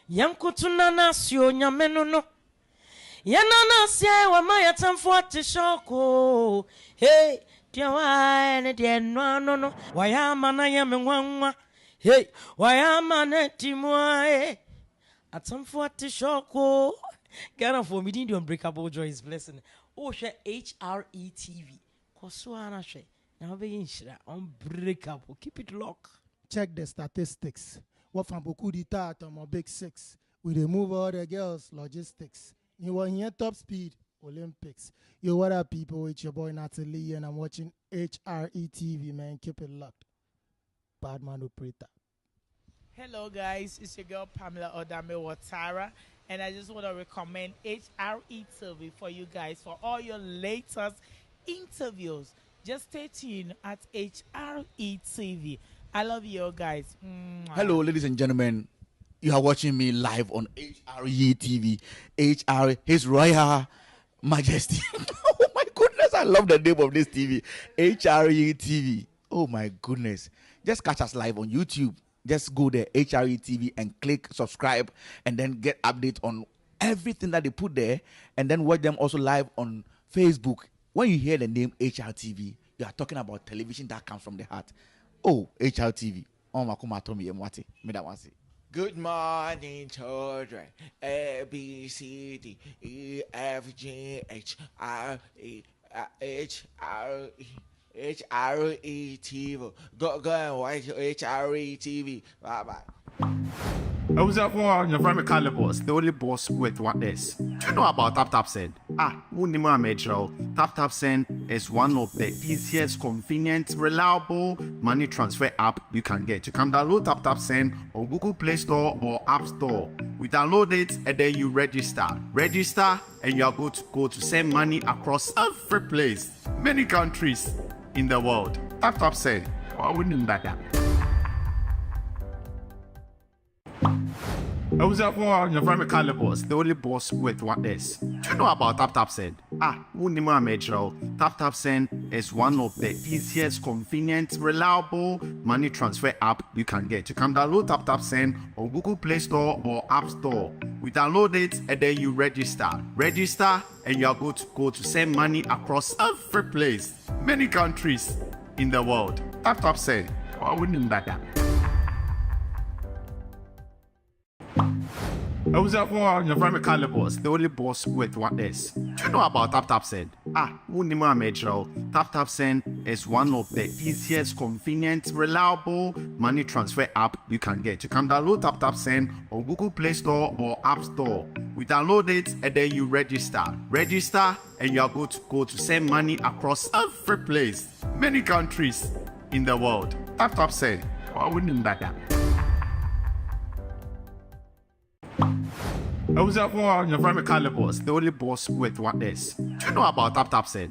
Yankutuna nasio nyamenono. Yanana se wa maya tamfuate shoko. Hey, dear wine, dear no. Wayama na yamenwanwa. Hey, wayama na timwae. Atamfuate shoko. Ghana for me, the unbreakable joy is blessing. Oh, share HRETV. Kosuana she. Now be inshira unbreakable. Keep it locked. Check the statistics. What from beaucoup d'État on my big six. We remove all the girls, logistics. You want here top speed, Olympics. Yo, what up, people? It's your boy Natalie, and I'm watching HRETV, man. Keep it locked. Badman operator. Hello, guys. It's your girl Pamela Odame Watara, and I just want to recommend HRETV for you guys for all your latest interviews. Just stay tuned at HRETV. I love you guys. Hello, ladies and gentlemen. You are watching me live on HRETV. His Royal Majesty. Oh my goodness, I love the name of this TV. HRETV. Oh my goodness. Just catch us live on YouTube. Just go there, HRETV, and click subscribe, and then get updates on everything that they put there, and then watch them also live on Facebook. When you hear the name HRTV, you are talking about television that comes from the heart. Oh, HRTV. Oh, Makuma Tommy Mwati. Me that one say. Good morning, children. A B C D E F G H R E H R E T V. Go and watch HRETV. Bye bye. I was at one, your friend Calibos, the only boss with what is. Do you know about TapTapSend? Unima Metro. TapTapSend is one of the easiest, convenient, reliable money transfer app you can get. You can download TapTapSend on Google Play Store or App Store. We download it and then you register. Register and you are good to go to send money across every place, many countries in the world. TapTapSend. Why wouldn't that? I was at one, your friend Calibos, the only boss with what is. Do you know about TapTapSend? Unima Metro. TapTapSend is one of the easiest, convenient, reliable money transfer app you can get. You can download TapTapSend on Google Play Store or App Store. We download it and then you register. Register and you are good to go to send money across every place, many countries in the world. TapTapSend. Why wouldn't that? I was at one, your friend Calibos, the only boss with what is. Do you know about TapTapSend? Unima Metro. TapTapSend is one of the easiest, convenient, reliable money transfer app you can get. You can download TapTapSend on Google Play Store or App Store. We download it and then you register. Register and you are good to go to send money across every place, many countries in the world. TapTapSend. Why wouldn't that? I was at one, your friend Calibos, the only boss with what is. Do you know about TapTapSend?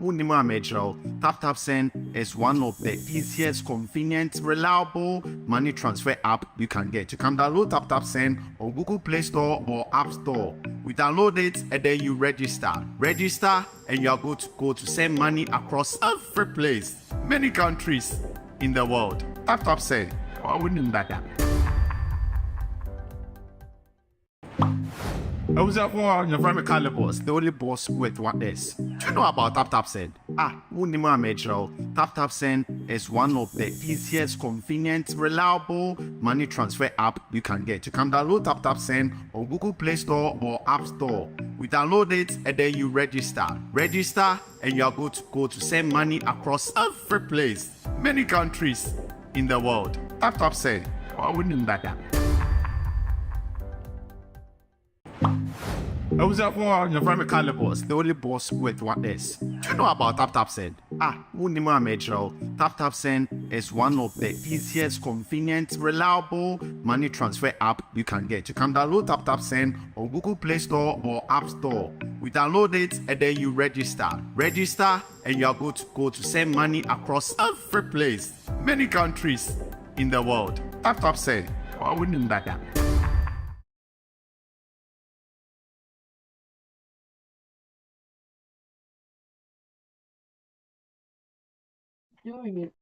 Unima Metro. TapTapSend is one of the easiest, convenient, reliable money transfer app you can get. You can download TapTapSend on Google Play Store or App Store. We download it and then you register. Register and you are good to go to send money across every place, many countries in the world. TapTapSend. Why wouldn't that? I was at one, your friend Calibos, the only boss with what is. Do you know about TapTapSend? Unima Metro. TapTapSend is one of the easiest, convenient, reliable money transfer app you can get. You can download TapTapSend on Google Play Store or App Store. We download it and then you register. Register and you are good to go to send money across every place, many countries in the world. TapTapSend. Why wouldn't that? I was at one, your friend Calibos, the only boss with what is. Do you know about TapTapSend? Unima Metro. TapTapSend is one of the easiest, convenient, reliable money transfer app you can get. You can download TapTapSend on Google Play Store or App Store. We download it and then you register. Register and you are good to go to send money across every place, many countries in the world. TapTapSend. Why wouldn't that? Doing it.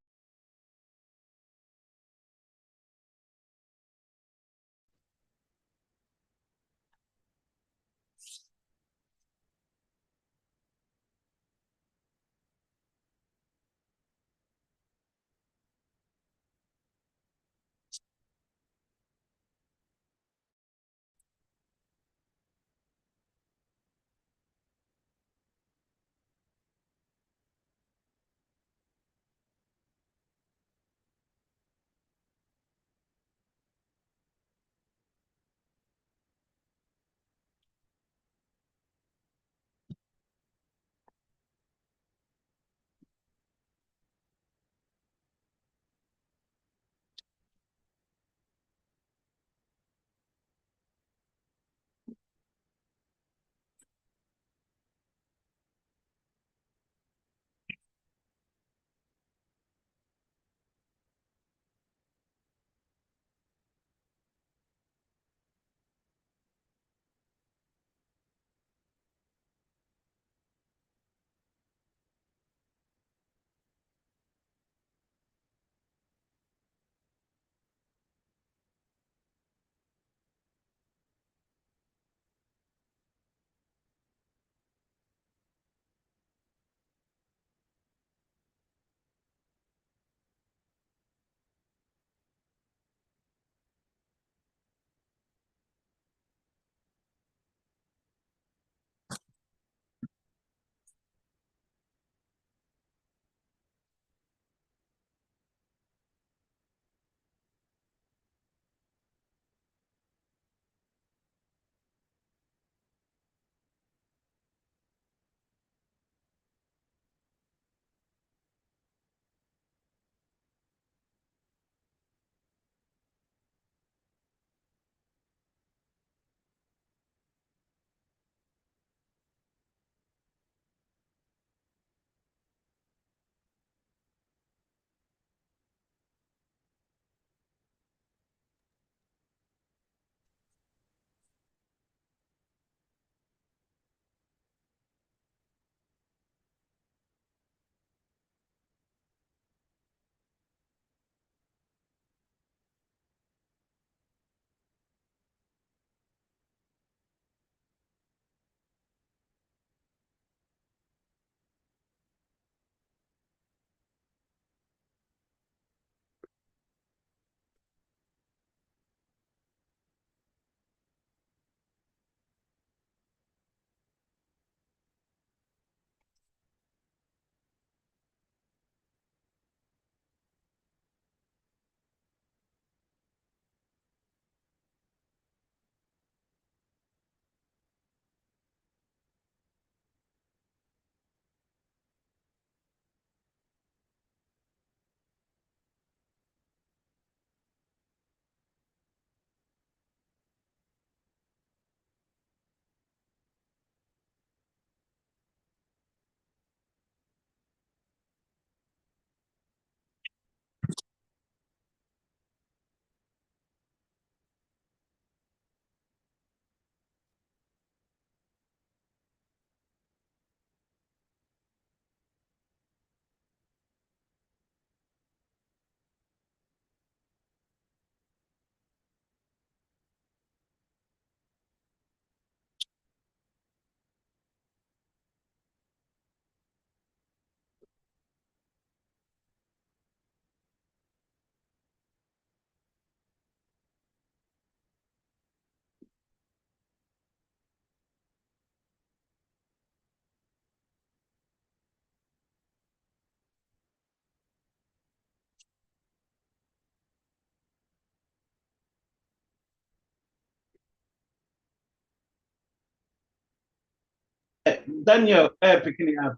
Daniel, picking it up.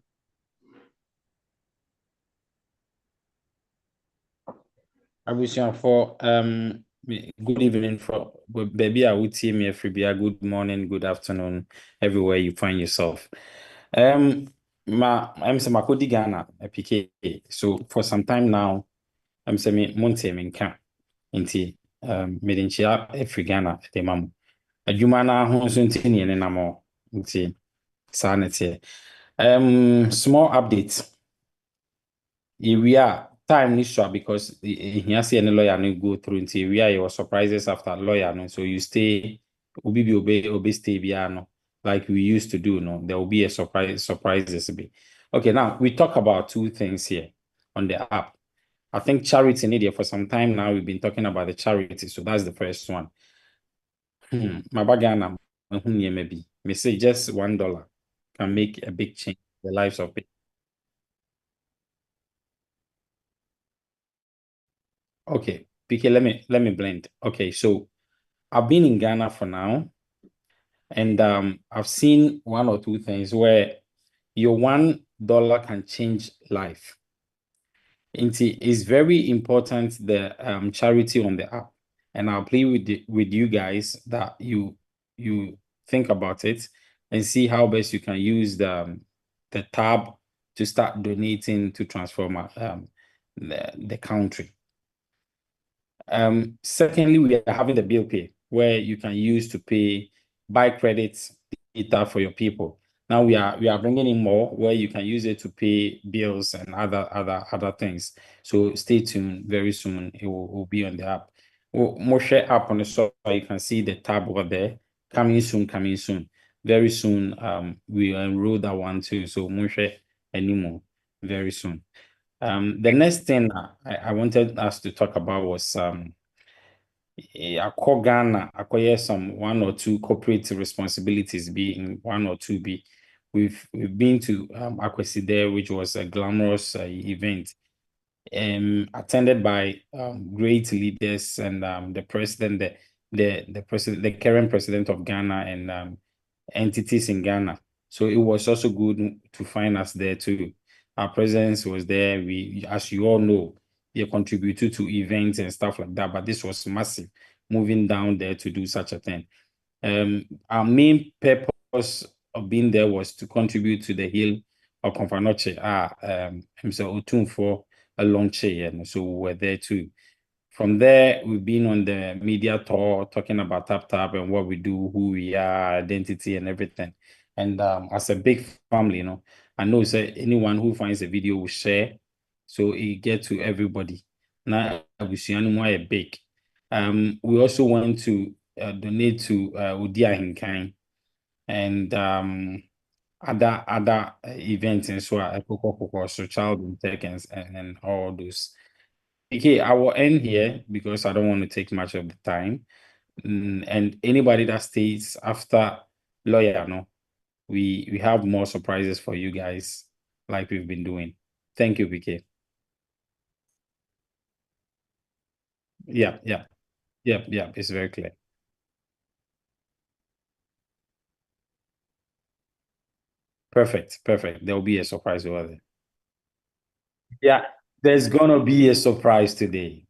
Abusuafo, good evening for baby. I would see me every good morning, good afternoon, everywhere you find yourself. I'm saying Makodi Ghana, PK. So for some time now, I'm saying me Monte Minka, inti Medinchia, every Ghana, the mam. A Jumana Honsuntin and Enamo, inti Sanity. Small updates. We are time ni sure because here see any lawyer no go through until we are your surprises after lawyer no, so you stay obi be obey stay no, like we used to do no, there will be a surprises be. Okay, now we talk about two things here on the app. I think charity in India for some time now we've been talking about the charity, so that's the first one. My bagana maybe me say just $1 can make a big change in the lives of people. Okay, PK, let me blend. Okay, so I've been in Ghana for now, and I've seen one or two things where your $1 can change life. It's very important the charity on the app, and I'll play with you guys that you think about it and see how best you can use the tab to start donating to transform the country. Secondly, we are having the bill pay where you can use to buy credits data for your people. Now we are bringing in more where you can use it to pay bills and other things. So stay tuned. Very soon it will be on the app. More share app on the store. You can see the tab over there. Coming soon, coming soon. Very soon. We enroll that one too. So more share anymore very soon. The next thing I wanted us to talk about was Ghana, acquire some one or two corporate responsibilities, being one or two be. We've been to Akwesi there, which was a glamorous event, attended by great leaders and the president, the president, the current president of Ghana, and entities in Ghana. So it was also good to find us there too. Our presence was there. We, as you all know, they contributed to events and stuff like that, but this was massive, moving down there to do such a thing. Our main purpose of being there was to contribute to the Hill of Confanoche. Mr. Otun for a launch, and so we were there too. From there, we've been on the media tour talking about TapTap and what we do, who we are, identity, and everything. And as a big family, I know anyone who finds a video will share, so it get to everybody. Now, we see anyone big. We also want to donate to Udia Hinkai and other events and so child in tech and all those. Okay, I will end here because I don't want to take much of the time. And anybody that stays after lawyer, we have more surprises for you guys, like we've been doing. Thank you, PK. Yeah. It's very clear. Perfect. There will be a surprise over there. Yeah, there's gonna be a surprise today.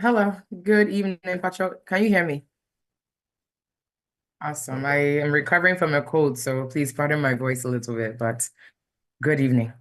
Hello, good evening, Patrick. Can you hear me? Awesome. I am recovering from a cold, so please pardon my voice a little bit, but good evening.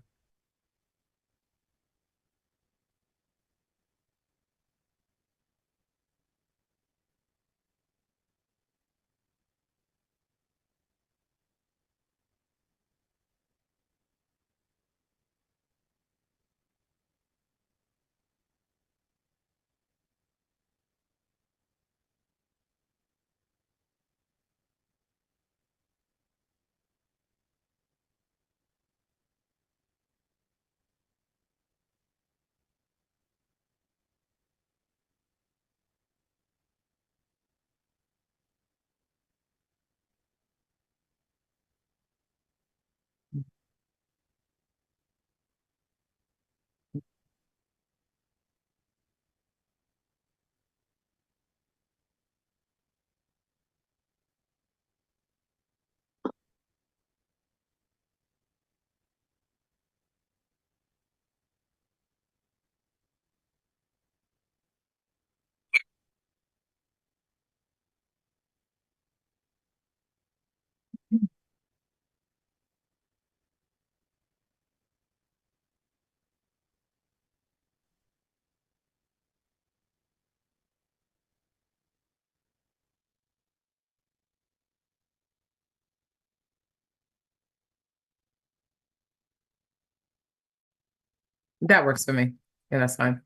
That works for me. Yeah, that's fine.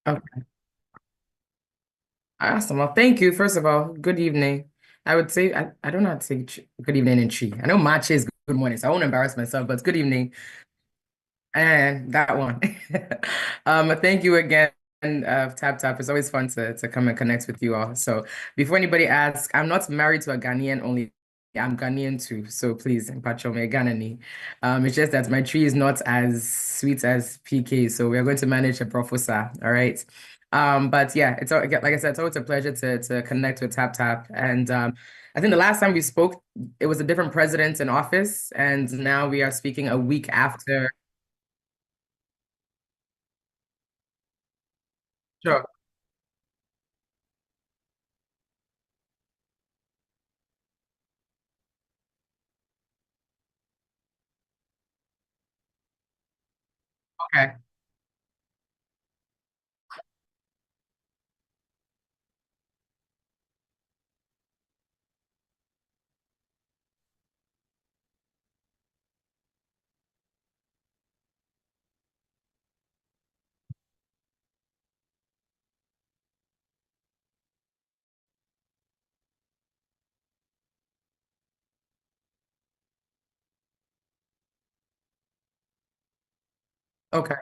Okay. Awesome. Well, thank you. First of all, good evening. I would say I don't know how to say good evening in Chi. I know Machi is good morning, so I won't embarrass myself, but it's good evening. And that one. Thank you again, Tap Tap. It's always fun to come and connect with you all. So before anybody asks, I'm not married to a Ghanaian only. I'm Ghanaian too. So please, Mpacho me Ghanani. It's just that my tree is not as sweet as PK. So we're going to manage a profosa. All right. But yeah, like I said, it's always a pleasure to connect with Tap Tap. And I think the last time we spoke, it was a different president in office, and now we are speaking a week after. Sure. Okay. Okay.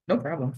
No problem.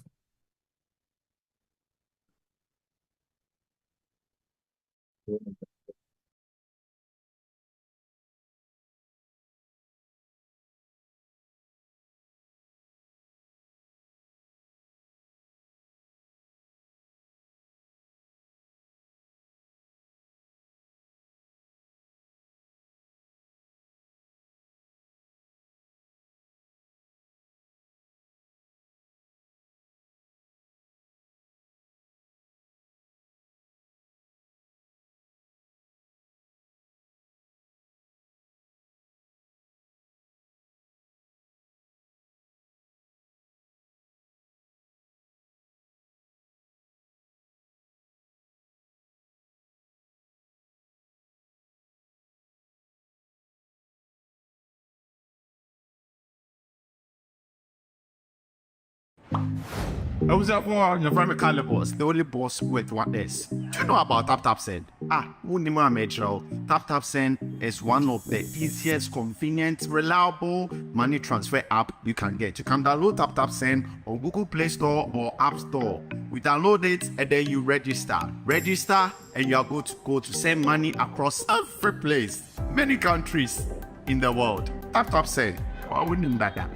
I was at one, your friend Calibos, the only boss with what this. Do you know about TapTapSend? Unima Metro. TapTapSend is one of the easiest, convenient, reliable money transfer app you can get. You can download TapTapSend on Google Play Store or App Store. We download it and then you register. Register and you are good to go to send money across every place, many countries in the world. TapTapSend. Why wouldn't that?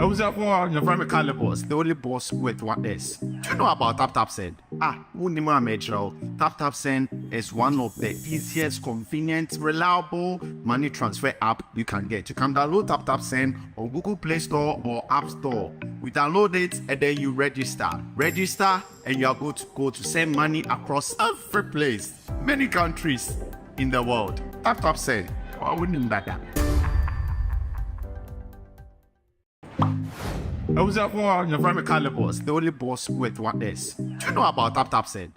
I was at one, your friend Calibos, the only boss with what this. Do you know about TapTapSend? Unima Metro. TapTapSend is one of the easiest, convenient, reliable money transfer app you can get. You can download TapTapSend on Google Play Store or App Store. We download it and then you register. Register and you are good to go to send money across every place, many countries in the world. TapTapSend. Why wouldn't that? I was at one, your friend Calibos, the only boss with what this. Do you know about TapTapSend?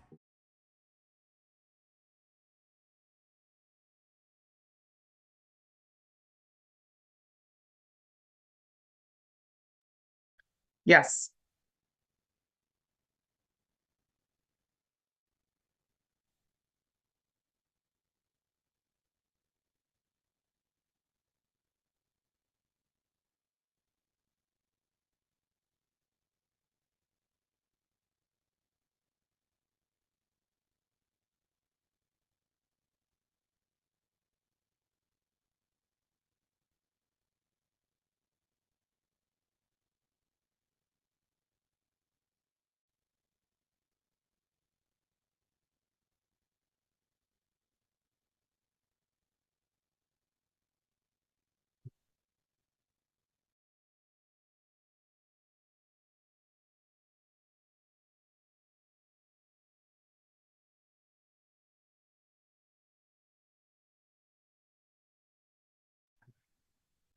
Yes.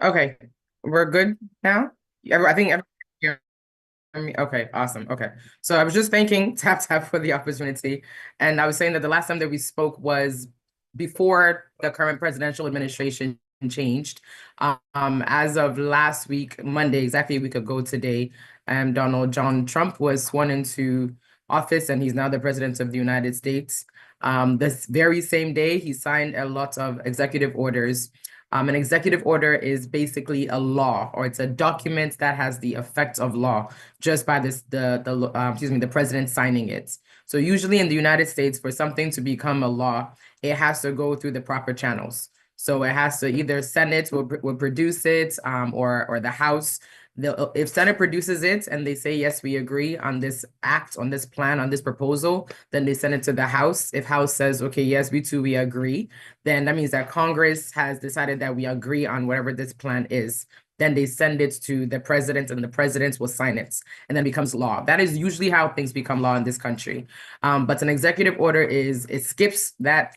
Okay. We're good now? I think everyone. Okay, awesome. Okay. So I was just thanking Tap for the opportunity. And I was saying that the last time that we spoke was before the current presidential administration changed. As of last week, Monday, exactly a week ago today, Donald John Trump was sworn into office and he's now the president of the United States. This very same day, he signed a lot of executive orders. An executive order is basically a law, or it's a document that has the effect of law just by the president signing it. So usually in the United States, for something to become a law, it has to go through the proper channels. So it has to either Senate will produce it, or the House. If Senate produces it and they say, yes, we agree on this act, on this plan, on this proposal, then they send it to the House. If House says, okay, yes, we agree, then that means that Congress has decided that we agree on whatever this plan is. Then they send it to the president and the president will sign it and then becomes law. That is usually how things become law in this country. But an executive order it skips that.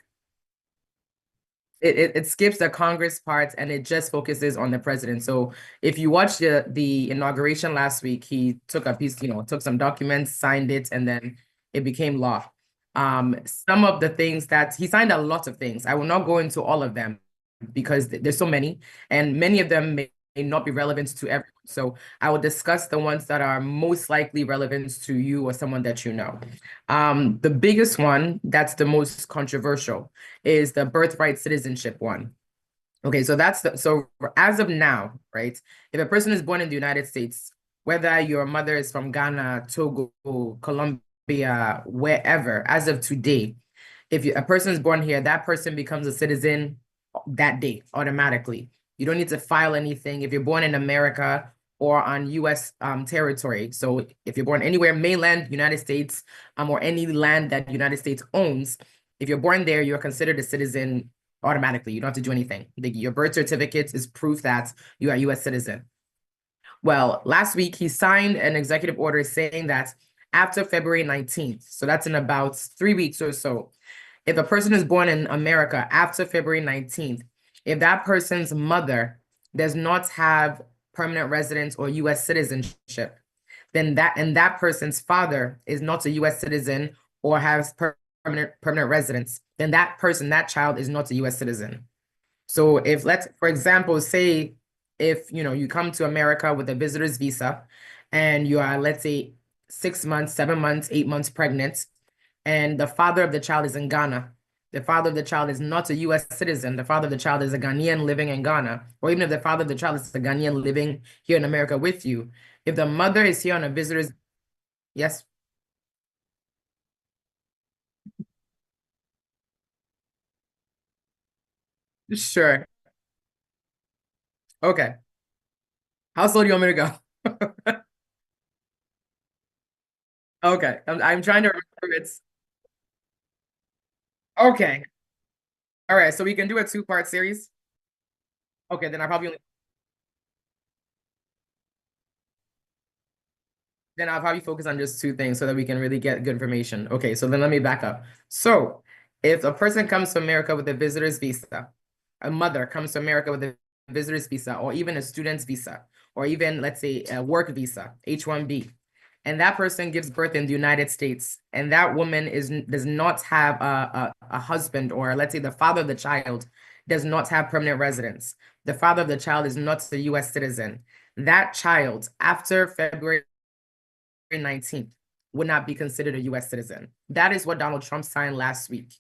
It skips the Congress part and it just focuses on the president. So if you watch the inauguration last week, he took a piece, took some documents, signed it, and then it became law. Some of the things that he signed, a lot of things. I will not go into all of them because there's so many, and many of them may not be relevant to everyone. So I will discuss the ones that are most likely relevant to you or someone that you know. The biggest one that's the most controversial is the birthright citizenship one. Okay, so so as of now, right? If a person is born in the United States, whether your mother is from Ghana, Togo, Colombia, wherever, as of today, if a person is born here, that person becomes a citizen that day automatically. You don't need to file anything if you're born in America or on U.S. Territory. So if you're born anywhere, mainland United States, or any land that the United States owns, if you're born there, you're considered a citizen automatically. You don't have to do anything. Your birth certificate is proof that you are a U.S. citizen. Well, last week, he signed an executive order saying that after February 19th, so that's in about 3 weeks or so, if a person is born in America after February 19th, if that person's mother does not have permanent residence or U.S. citizenship, then that person's father is not a U.S. citizen or has permanent residence, then that child is not a U.S. citizen. So if for example, say if you come to America with a visitor's visa and you are, let's say, 6 months, 7 months, 8 months pregnant, and the father of the child is in Ghana, the father of the child is not a U.S. citizen, the father of the child is a Ghanaian living in Ghana, or even if the father of the child is a Ghanaian living here in America with you, if the mother is here on a visitor's, yes? Sure. Okay. How slow do you want me to go? Okay, I'm trying to remember it's okay. All right, so we can do a 2-part series. Okay, then I'll probably focus on just 2 things so that we can really get good information. Okay, so then let me back up. So if a person comes to America with a visitor's visa, a mother comes to America with a visitor's visa, or even a student's visa, or even, let's say, a work visa, H-1B, and that person gives birth in the United States, and that woman does not have a husband, or let's say the father of the child does not have permanent residence. The father of the child is not a U.S. citizen. That child, after February 19th, would not be considered a U.S. citizen. That is what Donald Trump signed last week.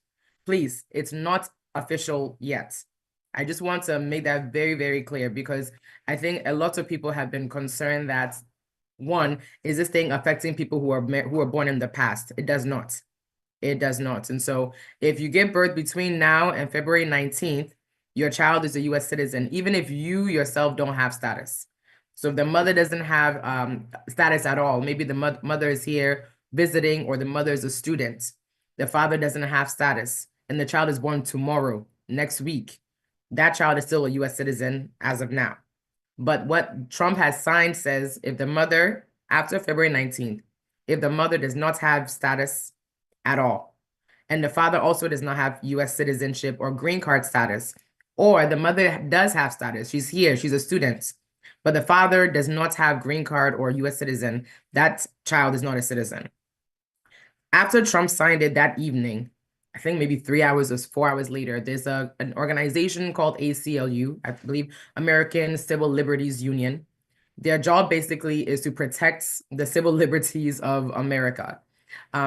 Please, it's not official yet. I just want to make that very, very clear, because I think a lot of people have been concerned that, one, is this thing affecting people who are born in the past? It does not. It does not. And so if you give birth between now and February 19th, your child is a U.S. citizen, even if you yourself don't have status. So if the mother doesn't have status at all, maybe the mother is here visiting, or the mother is a student, the father doesn't have status, and the child is born tomorrow, next week, that child is still a U.S. citizen as of now. But what Trump has signed says if the mother, after February 19th, if the mother does not have status at all, and the father also does not have U.S. citizenship or green card status, or the mother does have status, she's here, she's a student, but the father does not have green card or U.S. citizen, that child is not a citizen. After Trump signed it that evening, I think maybe 3 hours or 4 hours later, there's an organization called ACLU, I believe American Civil Liberties Union. Their job basically is to protect the civil liberties of America.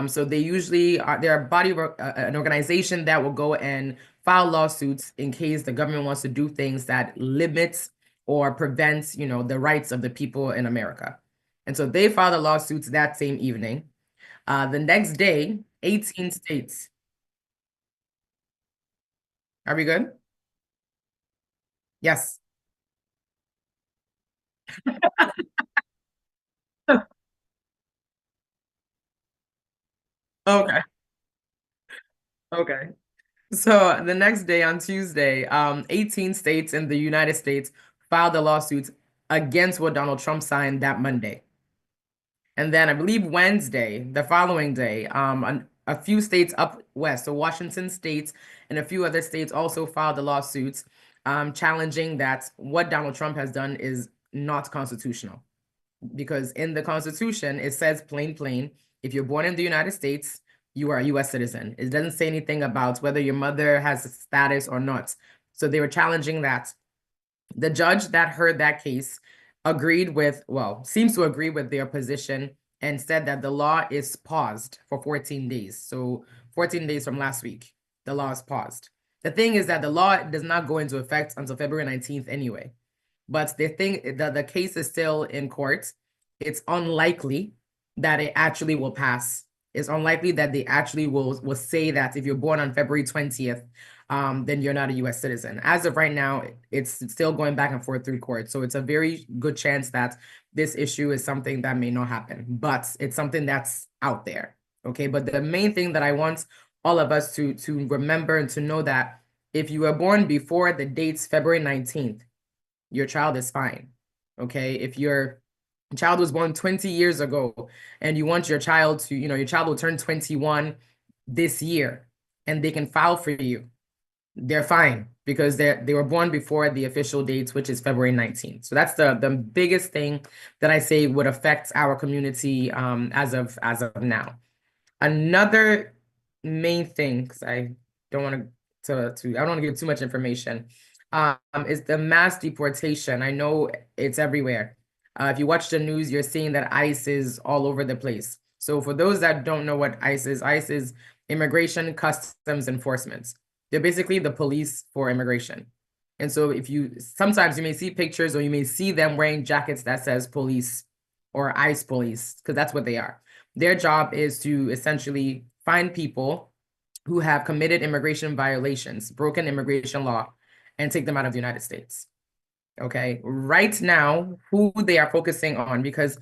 So they usually are, they're a body, an organization that will go and file lawsuits in case the government wants to do things that limits or prevents, the rights of the people in America. And so they filed the lawsuits that same evening. The next day, 18 states. Are we good? Yes. Okay. Okay. So the next day on Tuesday, 18 states in the United States filed the lawsuits against what Donald Trump signed that Monday. And then I believe Wednesday, the following day, a few states up west, so Washington State and a few other states also filed the lawsuits challenging that what Donald Trump has done is not constitutional. Because in the Constitution, it says plain, if you're born in the United States, you are a U.S. citizen. It doesn't say anything about whether your mother has a status or not. So they were challenging that. The judge that heard that case seems to agree with their position and said that the law is paused for 14 days. So 14 days from last week, the law is paused. The thing is that the law does not go into effect until February 19th anyway. But the case is still in court. It's unlikely that it actually will pass. It's unlikely that they actually will say that if you're born on February 20th, then you're not a U.S. citizen. As of right now, it's still going back and forth through court. So it's a very good chance that this issue is something that may not happen, but it's something that's out there. Okay, but the main thing that I want all of us to remember and to know that if you were born before the dates February 19th, your child is fine. Okay, if your child was born 20 years ago and you want your child to, your child will turn 21 this year and they can file for you, they're fine because they were born before the official dates, which is February 19th. So that's the biggest thing that I say would affect our community as of now. Another main thing, because I don't want I don't want to give too much information, is the mass deportation. I know it's everywhere. If you watch the news, you're seeing that ICE is all over the place. So for those that don't know what ICE is Immigration Customs Enforcement. They're basically the police for immigration. And so sometimes you may see pictures or you may see them wearing jackets that says police or ICE police, because that's what they are. Their job is to essentially find people who have committed immigration violations, broken immigration law, and take them out of the United States. Okay, right now, who they are focusing on, because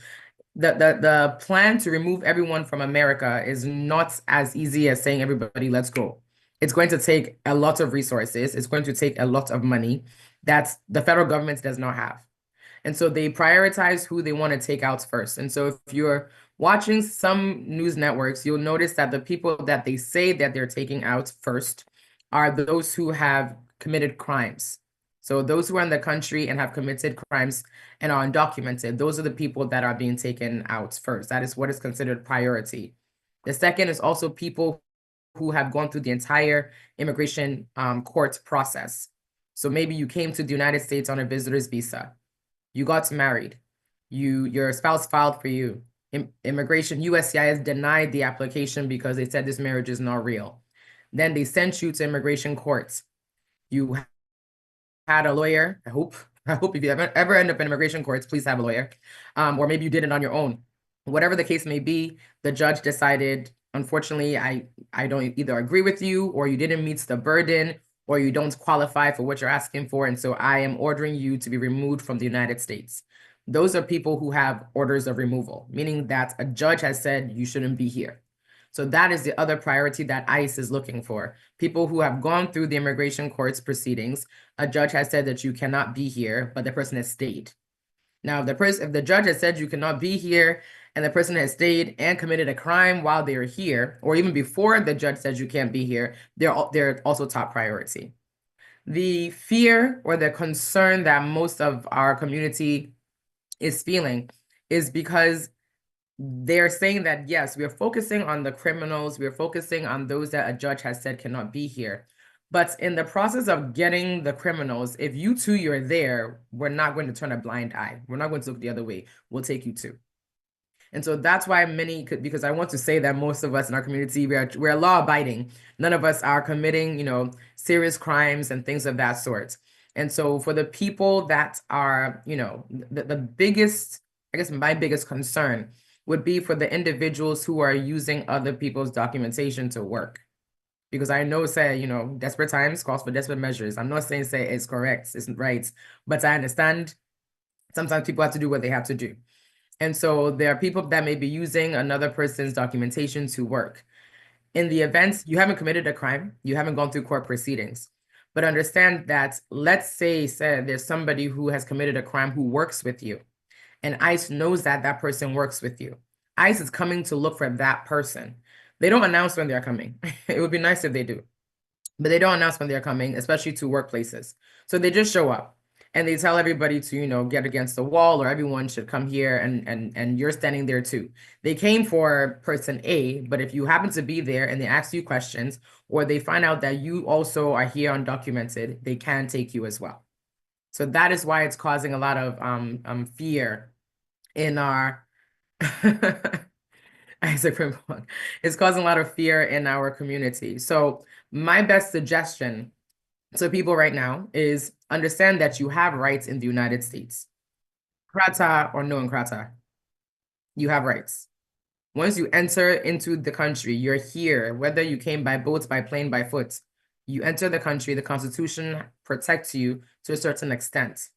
the plan to remove everyone from America is not as easy as saying everybody, let's go. It's going to take a lot of resources. It's going to take a lot of money that the federal government does not have. And so they prioritize who they want to take out first. And so if you're watching some news networks, you'll notice that the people that they say that they're taking out first are those who have committed crimes. So those who are in the country and have committed crimes and are undocumented, those are the people that are being taken out first. That is what is considered priority. The second is also people who have gone through the entire immigration court process. So maybe you came to the United States on a visitor's visa. You got married. Your spouse filed for you. Immigration, USCIS denied the application because they said this marriage is not real. Then they sent you to immigration courts. You had a lawyer. I hope if you ever end up in immigration courts, please have a lawyer. Or maybe you did it on your own. Whatever the case may be, the judge decided, unfortunately, I don't either agree with you, or you didn't meet the burden, or you don't qualify for what you're asking for, and so I am ordering you to be removed from the United States. Those are people who have orders of removal, meaning that a judge has said you shouldn't be here. So that is the other priority that ICE is looking for. People who have gone through the immigration court's proceedings, a judge has said that you cannot be here, but the person has stayed. Now, if the judge has said you cannot be here and the person has stayed and committed a crime while they're here, or even before the judge says you can't be here, they're also top priority. The fear or the concern that most of our community is feeling is because they're saying that, yes, we're focusing on the criminals, we're focusing on those that a judge has said cannot be here. But in the process of getting the criminals, if you two you're there, we're not going to turn a blind eye. We're not going to look the other way. We'll take you too. And so that's why many could, because I want to say that most of us in our community, we're law abiding. None of us are committing, serious crimes and things of that sort. And so for the people that are, the biggest, I guess my biggest concern would be for the individuals who are using other people's documentation to work. Because I know, say, desperate times calls for desperate measures. I'm not saying say it's correct, it's right, but I understand sometimes people have to do what they have to do. And so there are people that may be using another person's documentation to work. In the event you haven't committed a crime, you haven't gone through court proceedings, but understand that, let's say there's somebody who has committed a crime who works with you, and ICE knows that that person works with you. ICE is coming to look for that person. They don't announce when they're coming. It would be nice if they do, but they don't announce when they're coming, especially to workplaces. So they just show up and they tell everybody to, get against the wall, or everyone should come here, and you're standing there too. They came for person A, but if you happen to be there and they ask you questions, or they find out that you also are here undocumented, they can take you as well. So that is why it's causing a lot of fear in our Isaac Frimpong. It's causing a lot of fear in our community. So my best suggestion to people right now is understand that you have rights in the United States. Nkrata or no Nkrata, you have rights. Once you enter into the country, you're here, whether you came by boat, by plane, by foot, you enter the country, the Constitution protects you to a certain extent.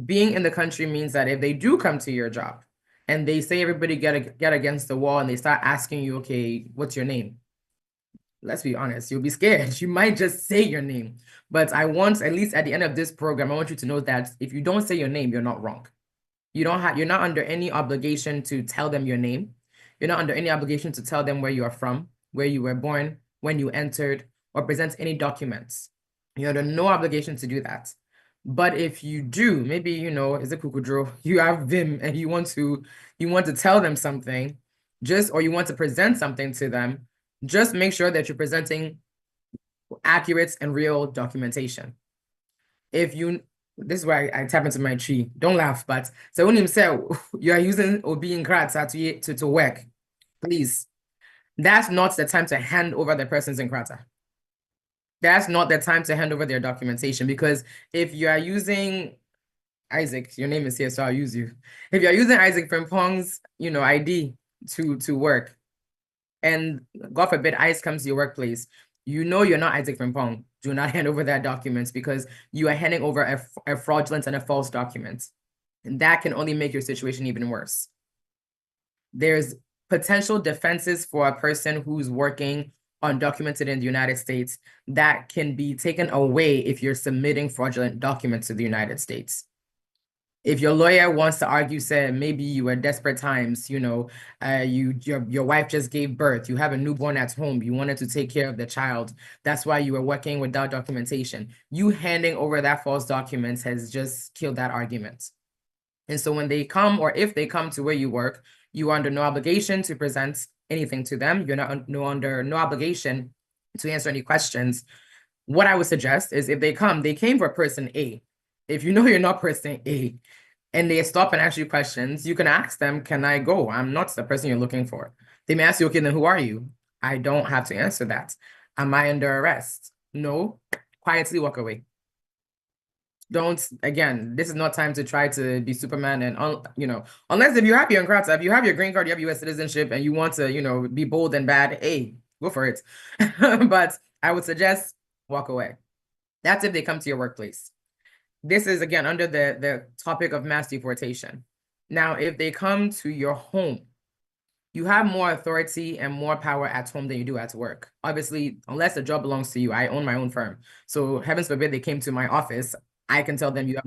Being in the country means that if they do come to your job and they say everybody get against the wall and they start asking you, okay, what's your name? Let's be honest, you'll be scared. You might just say your name. But I want, at least at the end of this program, I want you to know that if you don't say your name, you're not wrong. You're not under any obligation to tell them your name. You're not under any obligation to tell them where you are from, where you were born, when you entered, or present any documents. You're under no obligation to do that. But if you do, maybe, is it Kukudro, you have Vim and you want to tell them something, or you want to present something to them, just make sure that you're presenting accurate and real documentation. This is where I tap into my tree. Don't laugh, but so when you say you are using Obi Nkrata to work, please, that's not the time to hand over the person's Nkrata. That's not the time to hand over their documentation, because if you are using Isaac, your name is here, so I'll use you. If you're using Isaac Frimpong's, ID to work, and God forbid ICE comes to your workplace, you're not Isaac Frimpong. Do not hand over that documents, because you are handing over a fraudulent and a false document. And that can only make your situation even worse. There's potential defenses for a person who's working undocumented in the United States that can be taken away if you're submitting fraudulent documents to the United States. If your lawyer wants to argue, say maybe you were desperate times, your wife just gave birth, you have a newborn at home, you wanted to take care of the child, that's why you were working without documentation. You handing over that false documents has just killed that argument. And so when they come, or if they come to where you work, you are under no obligation to present anything to them. You're under no obligation to answer any questions. What I would suggest is, if they came for person A. If you know you're not person A and they stop and ask you questions, you can ask them, can I go? I'm not the person you're looking for. They may ask you, okay, then who are you? I don't have to answer that. Am I under arrest? No. Quietly walk away. Again, this is not time to try to be Superman and, unless if you have your Nkrata, if you have your green card, you have US citizenship and you want to, be bold and bad, hey, go for it. But I would suggest walk away. That's if they come to your workplace. This is, again, under the topic of mass deportation. Now, if they come to your home, you have more authority and more power at home than you do at work. Obviously, unless the job belongs to you, I own my own firm. So heavens forbid they came to my office, I can tell them you have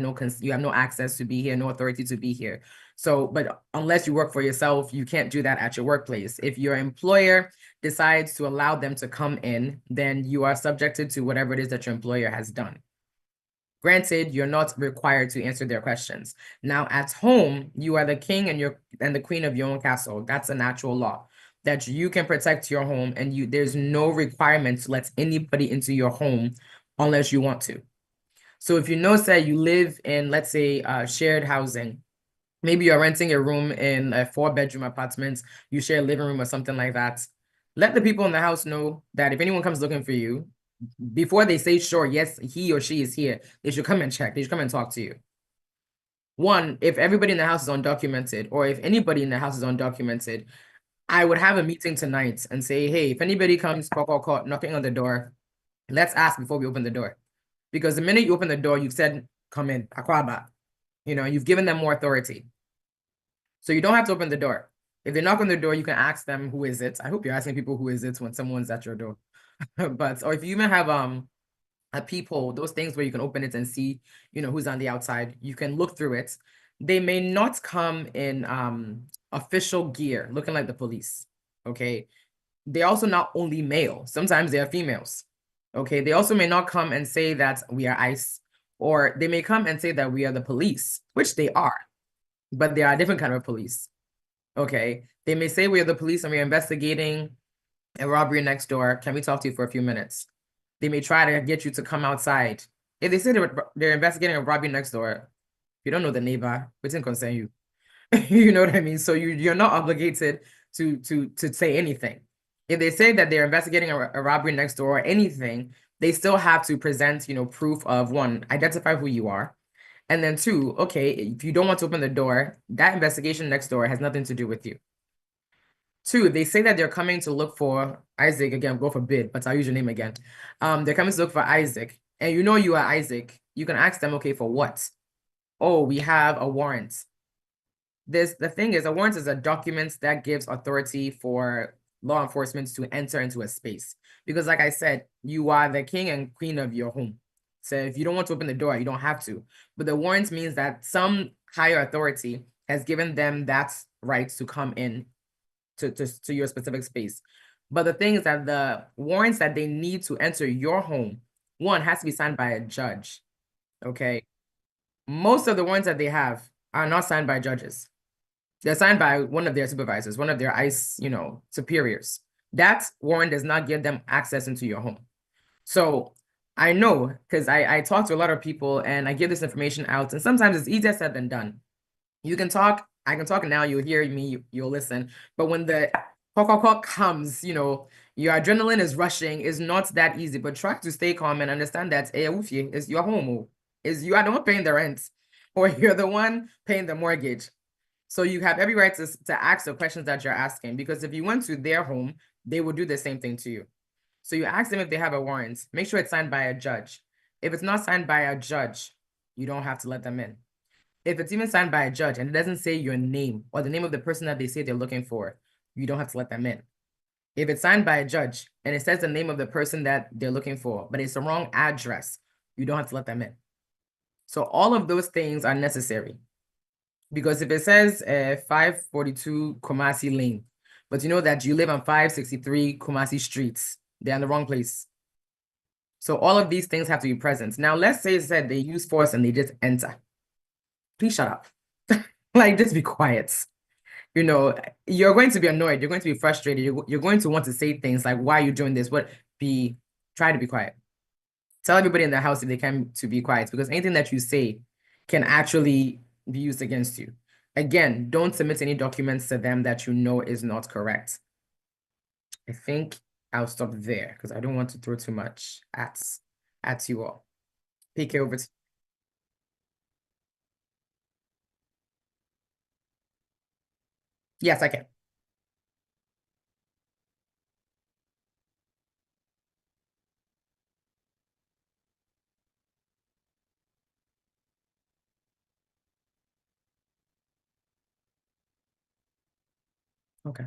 no access to be here, no authority to be here. So, but unless you work for yourself, you can't do that at your workplace. If your employer decides to allow them to come in, then you are subjected to whatever it is that your employer has done. Granted, you're not required to answer their questions. Now, at home, you are the king and the queen of your own castle. That's a natural law that you can protect your home, and there's no requirement to let anybody into your home unless you want to. So if you know, say you live in, let's say, shared housing, maybe you're renting a room in a 4-bedroom apartment, you share a living room or something like that. Let the people in the house know that if anyone comes looking for you, before they say, sure, yes, he or she is here, they should come and check. They should come and talk to you. One, if everybody in the house is undocumented, or if anybody in the house is undocumented, I would have a meeting tonight and say, hey, if anybody comes knocking on the door, let's ask before we open the door. Because the minute you open the door, you've said, come in, Akwaba. You've given them more authority. So you don't have to open the door. If they knock on the door, you can ask them, who is it? I hope you're asking people who is it when someone's at your door. Or if you even have a peephole, those things where you can open it and see, who's on the outside, you can look through it. They may not come in official gear, looking like the police, okay? They're also not only male. Sometimes they are females, okay? They also may not come and say that we are ICE, or they may come and say that we are the police, which they are, but they are a different kind of police, okay? They may say we are the police and we're investigating a robbery next door. Can we talk to you for a few minutes? They may try to get you to come outside. If they say they're investigating a robbery next door, you don't know the neighbor, it doesn't concern you. You know what I mean? So you're not obligated to say anything. If they say that they're investigating a robbery next door or anything, they still have to present, proof of, one, identify who you are. And then two, okay, if you don't want to open the door, that investigation next door has nothing to do with you. Two, they say that they're coming to look for Isaac again, go for bid, but I'll use your name again. They're coming to look for Isaac, and you are Isaac. You can ask them, okay, for what? Oh, we have a warrant. The thing is, a warrant is a document that gives authority for law enforcement to enter into a space. Because like I said, you are the king and queen of your home. So if you don't want to open the door, you don't have to. But the warrant means that some higher authority has given them that right to come in to your specific space. But the thing is that the warrants that they need to enter your home, one, has to be signed by a judge, okay? Most of the warrants that they have are not signed by judges. They're signed by one of their supervisors, one of their ICE, superiors. That warrant does not give them access into your home. So I know, because I talk to a lot of people and I give this information out, and sometimes it's easier said than done. You can talk, I can talk now, you'll hear me, you'll listen. But when the call comes, your adrenaline is rushing, it's not that easy. But try to stay calm and understand that is your home. You are the one paying the rent, or you're the one paying the mortgage. So you have every right to ask the questions that you're asking, because if you went to their home, they would do the same thing to you. So you ask them if they have a warrant. Make sure it's signed by a judge. If it's not signed by a judge, you don't have to let them in. If it's even signed by a judge and it doesn't say your name or the name of the person that they say they're looking for, you don't have to let them in. If it's signed by a judge and it says the name of the person that they're looking for, but it's the wrong address, you don't have to let them in. So all of those things are necessary. Because if it says 542 Kumasi Lane, but you know that you live on 563 Kumasi Streets, they're in the wrong place. So all of these things have to be present. Now, let's say it said they use force and they just enter. Please shut up. Like, just be quiet. You're going to be annoyed. You're going to be frustrated. You're going to want to say things like, why are you doing this? Try to be quiet. Tell everybody in the house if they can to be quiet, because anything that you say can actually be used against you. Again, don't submit any documents to them that you know is not correct. I think I'll stop there because I don't want to throw too much at you all. PK, over to you. Yes, I can. Okay,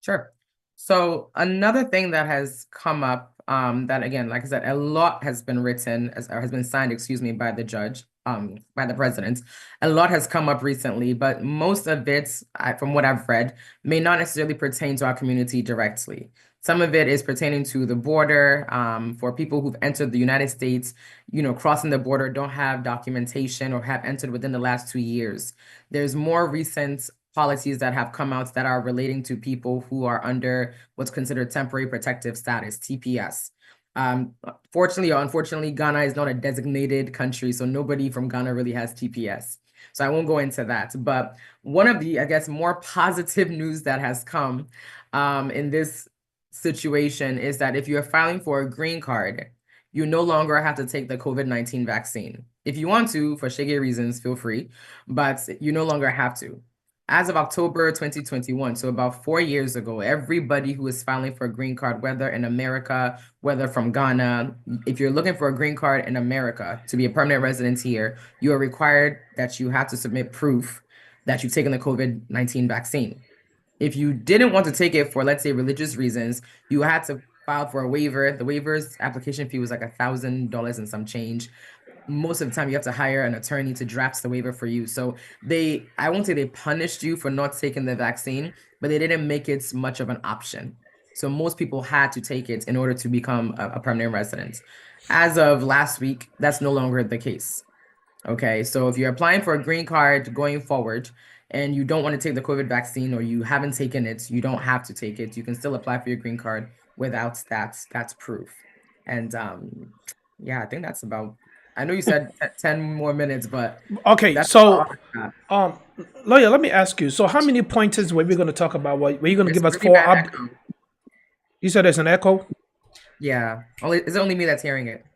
sure. So another thing that has come up, that again, like I said, a lot has been written, or has been signed, excuse me, by the judge, by the president. A lot has come up recently, but most of it, from what I've read, may not necessarily pertain to our community directly. Some of it is pertaining to the border, for people who've entered the United States, crossing the border, don't have documentation or have entered within the last 2 years. There's more recent policies that have come out that are relating to people who are under what's considered temporary protective status, TPS. Fortunately or unfortunately, Ghana is not a designated country, so nobody from Ghana really has TPS. So I won't go into that. But one of the, I guess, more positive news that has come in this situation is that if you're filing for a green card, you no longer have to take the COVID-19 vaccine. If you want to, for shaggy reasons, feel free, but you no longer have to. As of October 2021, so about 4 years ago, everybody who is filing for a green card, whether in America, whether from Ghana, if you're looking for a green card in America to be a permanent resident here, you are required that you have to submit proof that you've taken the COVID-19 vaccine. If you didn't want to take it for, let's say, religious reasons, you had to file for a waiver. The waiver's application fee was like $1,000 and some change. Most of the time you have to hire an attorney to draft the waiver for you. So I won't say they punished you for not taking the vaccine, but they didn't make it much of an option. So most people had to take it in order to become a permanent resident. As of last week, that's no longer the case. Okay, so if you're applying for a green card going forward and you don't want to take the COVID vaccine or you haven't taken it, you don't have to take it. You can still apply for your green card without that's proof. And yeah, I think that's about. I know you said 10 more minutes, but Okay, that's so all. lawyer, let me ask you. So how many pointers were we going to talk about? Were you going to It's give us pretty four bad up? echo. You said there's an echo. Yeah, is it only me that's hearing it?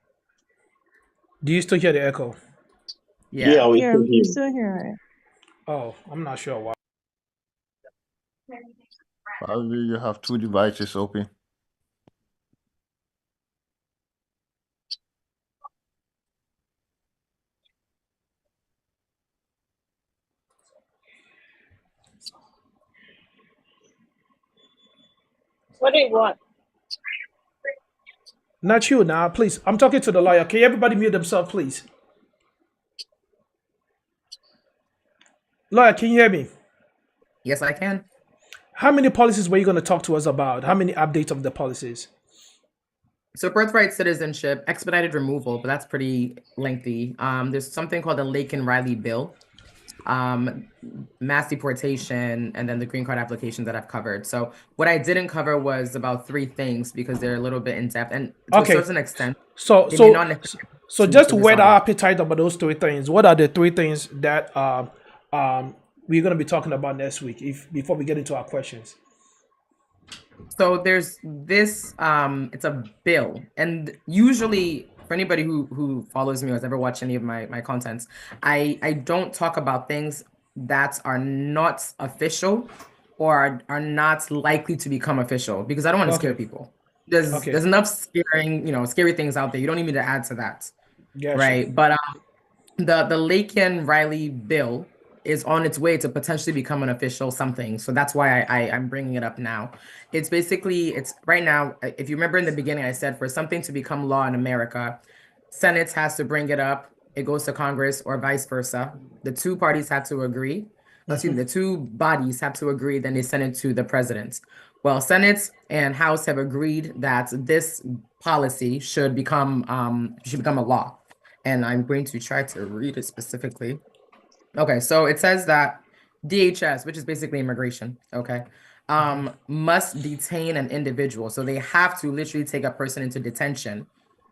Do you still hear the echo? Yeah. we Yeah, can we hear can you. still hear it. Oh, I'm not sure why. Probably you have two devices open. What do you want? Not you now, please. I'm talking to the lawyer. Can everybody mute themselves, please? Lawyer, can you hear me? Yes, I can. How many policies were you going to talk to us about? How many updates of the policies? So birthright citizenship, expedited removal, but that's pretty lengthy. There's something called the Laken Riley bill, mass deportation, and then the green card applications that I've covered. So what I didn't cover was about 3 things because they're a little bit in depth and to Okay. a certain extent, So they may not so necessarily so just to to whet resolve our it. appetite about those 3 things, what are the 3 things that we're going to be talking about next week before we get into our questions? So there's this, it's a bill, and usually for anybody who follows me or has ever watched any of my contents, I don't talk about things that are not official or are not likely to become official because I don't want to scare Okay. people. There's Okay. enough scary things out there. You don't need me to add to that, Gotcha. right? But the Laken Riley bill is on its way to potentially become an official something. So that's why I'm bringing it up now. It's right now, if you remember in the beginning, I said for something to become law in America, Senate has to bring it up, it goes to Congress or vice versa. The 2 parties have to agree. The 2 bodies have to agree, then they send it to the president. Well, Senate and House have agreed that this policy should become a law. And I'm going to try to read it specifically. Okay, so it says that DHS, which is basically immigration, okay, must detain an individual. So they have to literally take a person into detention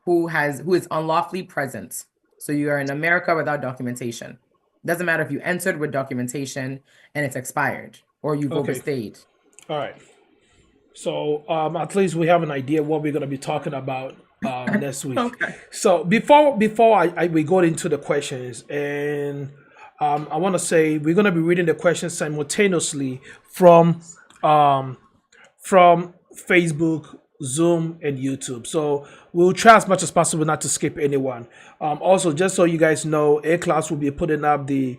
who is unlawfully present. So you are in America without documentation. Doesn't matter if you entered with documentation and it's expired or you've Okay. overstayed. All right. So at least we have an idea what we're going to be talking about next week. Okay. So before we go into the questions, and I want to say we're going to be reading the questions simultaneously from Facebook, Zoom, and YouTube. So we'll try as much as possible not to skip anyone. Also, just so you guys know, A-Class will be putting up the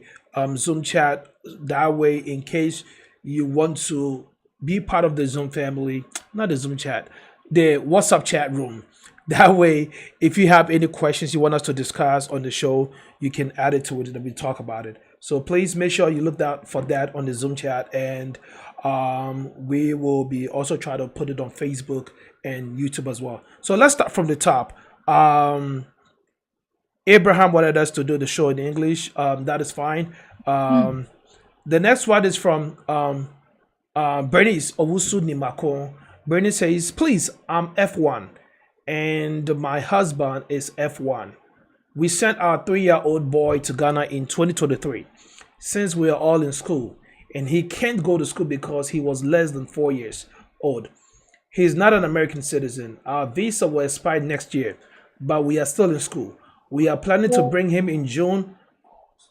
Zoom chat that way in case you want to be part of the Zoom family, not the Zoom chat, the WhatsApp chat room. That way, if you have any questions you want us to discuss on the show, you can add it to it and we talk about it. So please make sure you look out for that on the Zoom chat, and we will be also try to put it on Facebook and YouTube as well. So let's start from the top. Abraham wanted us to do the show in English. That is fine. The next one is from Bernice Owusu Nimako. Bernice says, please, I'm F1 and my husband is F1. We sent our 3-year-old boy to Ghana in 2023 since we are all in school, and he can't go to school because he was less than 4 years old. He's not an American citizen. Our visa will expire next year, but we are still in school. We are planning to bring him in June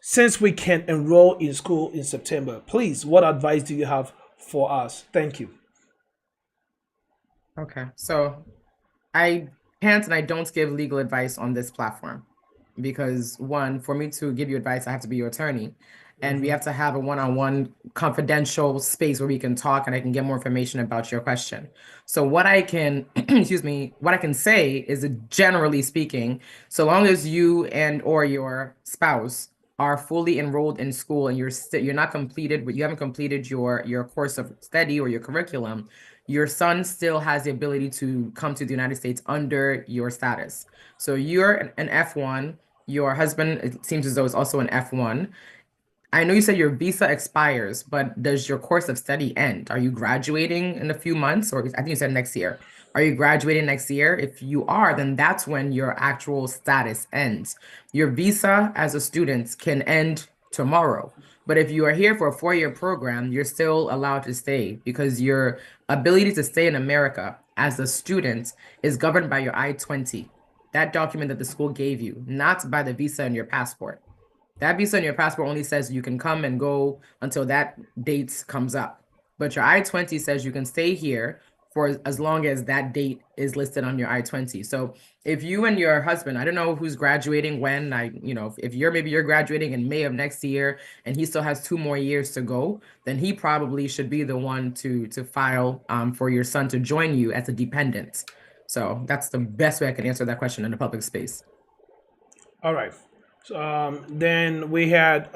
since we can enroll in school in September. Please, what advice do you have for us? Thank you. Okay, so I can't and I don't give legal advice on this platform because, one, for me to give you advice, I have to be your attorney, and we have to have a one-on-one confidential space where we can talk and I can get more information about your question. So what I can, excuse me, what I can say is that generally speaking, so long as you and or your spouse are fully enrolled in school and you're not completed, but you haven't completed your course of study or your curriculum, your son still has the ability to come to the United States under your status. So you're an F1, your husband, it seems as though, is also an F1. I know you said your visa expires, but does your course of study end? Are you graduating in a few months? Or I think you said next year. Are you graduating next year? If you are, then that's when your actual status ends. Your visa as a student can end tomorrow. But if you are here for a 4-year program, you're still allowed to stay because your ability to stay in America as a student is governed by your I-20, that document that the school gave you, not by the visa in your passport. That visa in your passport only says you can come and go until that date comes up. But your I-20 says you can stay here for as long as that date is listed on your I-20. So if you and your husband, I don't know who's graduating when, if you're graduating in May of next year and he still has 2 more years to go, then he probably should be the one to file for your son to join you as a dependent. So that's the best way I can answer that question in a public space. All right. So, then we had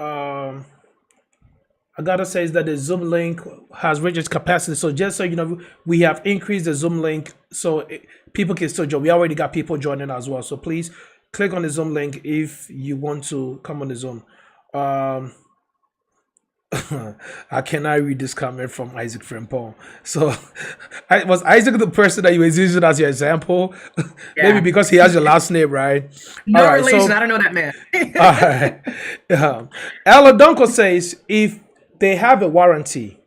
Agata says that the Zoom link has reached its capacity. So just so you know, we have increased the Zoom link so people can still join. We already got people joining as well. So please click on the Zoom link if you want to come on the Zoom. I cannot read this comment from Isaac Frimpong. So was Isaac the person that you was using as your example? Yeah. Maybe because he has your last name, right? No All right, relation. so- I don't know that man. all right. Ella Donko says if they have a warranty,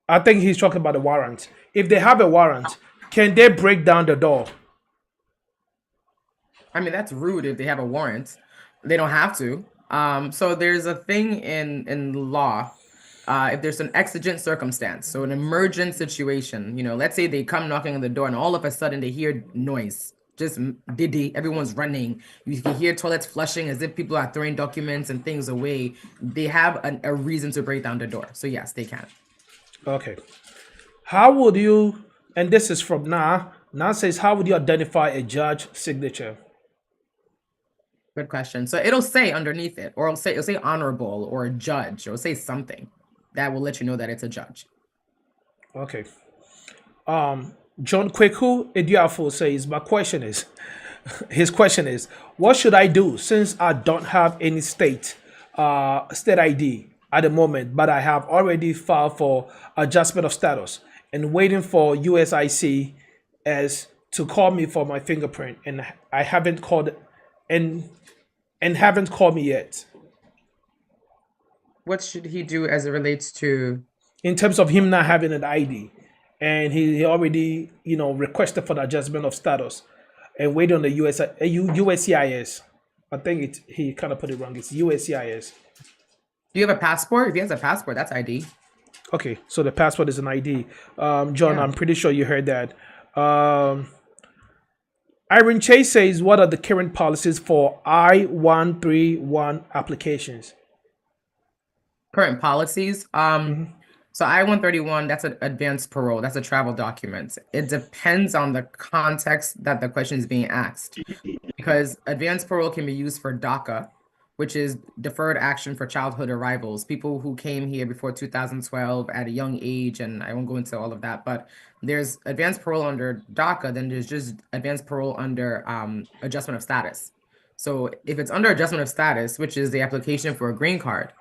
I think he's talking about a warrant. If they have a warrant, can they break down the door? I mean, that's rude if they have a warrant. They don't have to. So there's a thing in law. If there's an exigent circumstance, so an emergent situation, let's say they come knocking on the door and all of a sudden they hear noise, just diddy, everyone's running. You can hear toilets flushing as if people are throwing documents and things away. They have a reason to break down the door. So yes, they can. Okay. How would you, and this is from Na says, how would you identify a judge signature? Good question. So it'll say underneath it, or it'll say honorable or a judge, or it'll say something that will let you know that it's a judge. Okay. John Kweku Ediafo says, his question is, what should I do since I don't have any state ID at the moment, but I have already filed for adjustment of status and waiting for USIC as to call me for my fingerprint, and I haven't called and haven't called me yet. What should he do as it relates to? In terms of him not having an ID, and he already, requested for the adjustment of status and waiting on the USCIS. I think he kind of put it wrong. It's USCIS. Do you have a passport? If he has a passport, that's ID. Okay, so the passport is an ID. John, Yeah. I'm pretty sure you heard that. Irene Chase says, what are the current policies for I-131 applications? Current policies. So I-131, that's an advanced parole. That's a travel document. It depends on the context that the question is being asked. Because advanced parole can be used for DACA, which is deferred action for childhood arrivals, people who came here before 2012 at a young age, and I won't go into all of that, but there's advanced parole under DACA, then there's just advanced parole under adjustment of status. So if it's under adjustment of status, which is the application for a green card,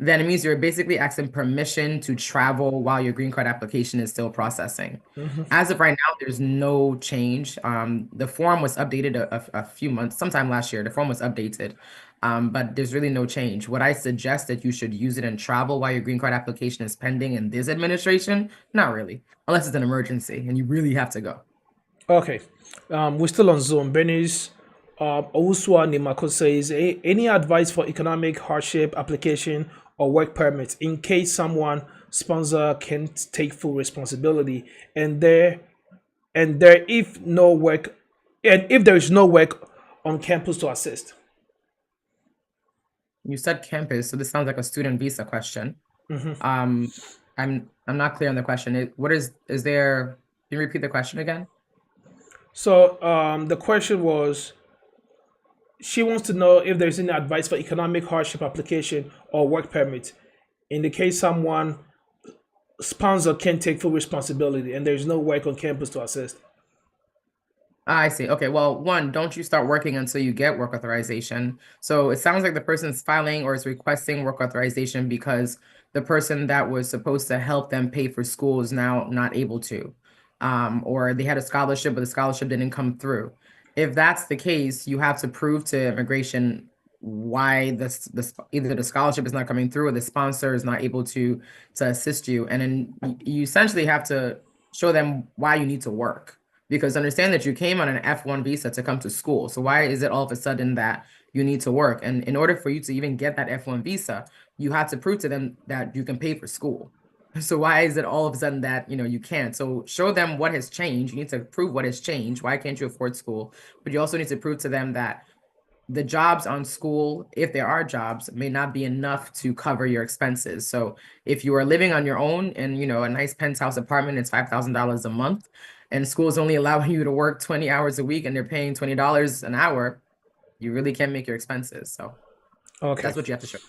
then it means you're basically asking permission to travel while your green card application is still processing. As of right now, there's no change. The form was updated a few months, sometime last year. The form was updated, but there's really no change. Would I suggest that you should use it in travel while your green card application is pending in this administration? Not really, unless it's an emergency and you really have to go. Okay, we're still on Zoom. Bernice Owusua Nimako says, any advice for economic hardship application or work permits in case someone sponsor can't take full responsibility and there if no work and if there is no work on campus to assist? You said campus, so this sounds like a student visa question. I'm not clear on the question. Is there? Can you repeat the question again? So the question was, she wants to know if there's any advice for economic hardship application or work permit in the case someone sponsor can't take full responsibility and there's no work on campus to assist. I see. Okay. Well, one, don't you start working until you get work authorization. So it sounds like the person's filing or is requesting work authorization because the person that was supposed to help them pay for school is now not able to, or they had a scholarship, but the scholarship didn't come through. If that's the case, you have to prove to immigration why either the scholarship is not coming through or the sponsor is not able to assist you. And then you essentially have to show them why you need to work, because understand that you came on an F1 visa to come to school. So why is it all of a sudden that you need to work? And in order for you to even get that F1 visa, you have to prove to them that you can pay for school. So why is it all of a sudden that, you can't? So show them what has changed. You need to prove what has changed. Why can't you afford school? But you also need to prove to them that the jobs on school, if there are jobs, may not be enough to cover your expenses. So if you are living on your own in, a nice penthouse apartment, it's $5,000 a month, and school is only allowing you to work 20 hours a week and they're paying $20 an hour, you really can't make your expenses. So that's what you have to show.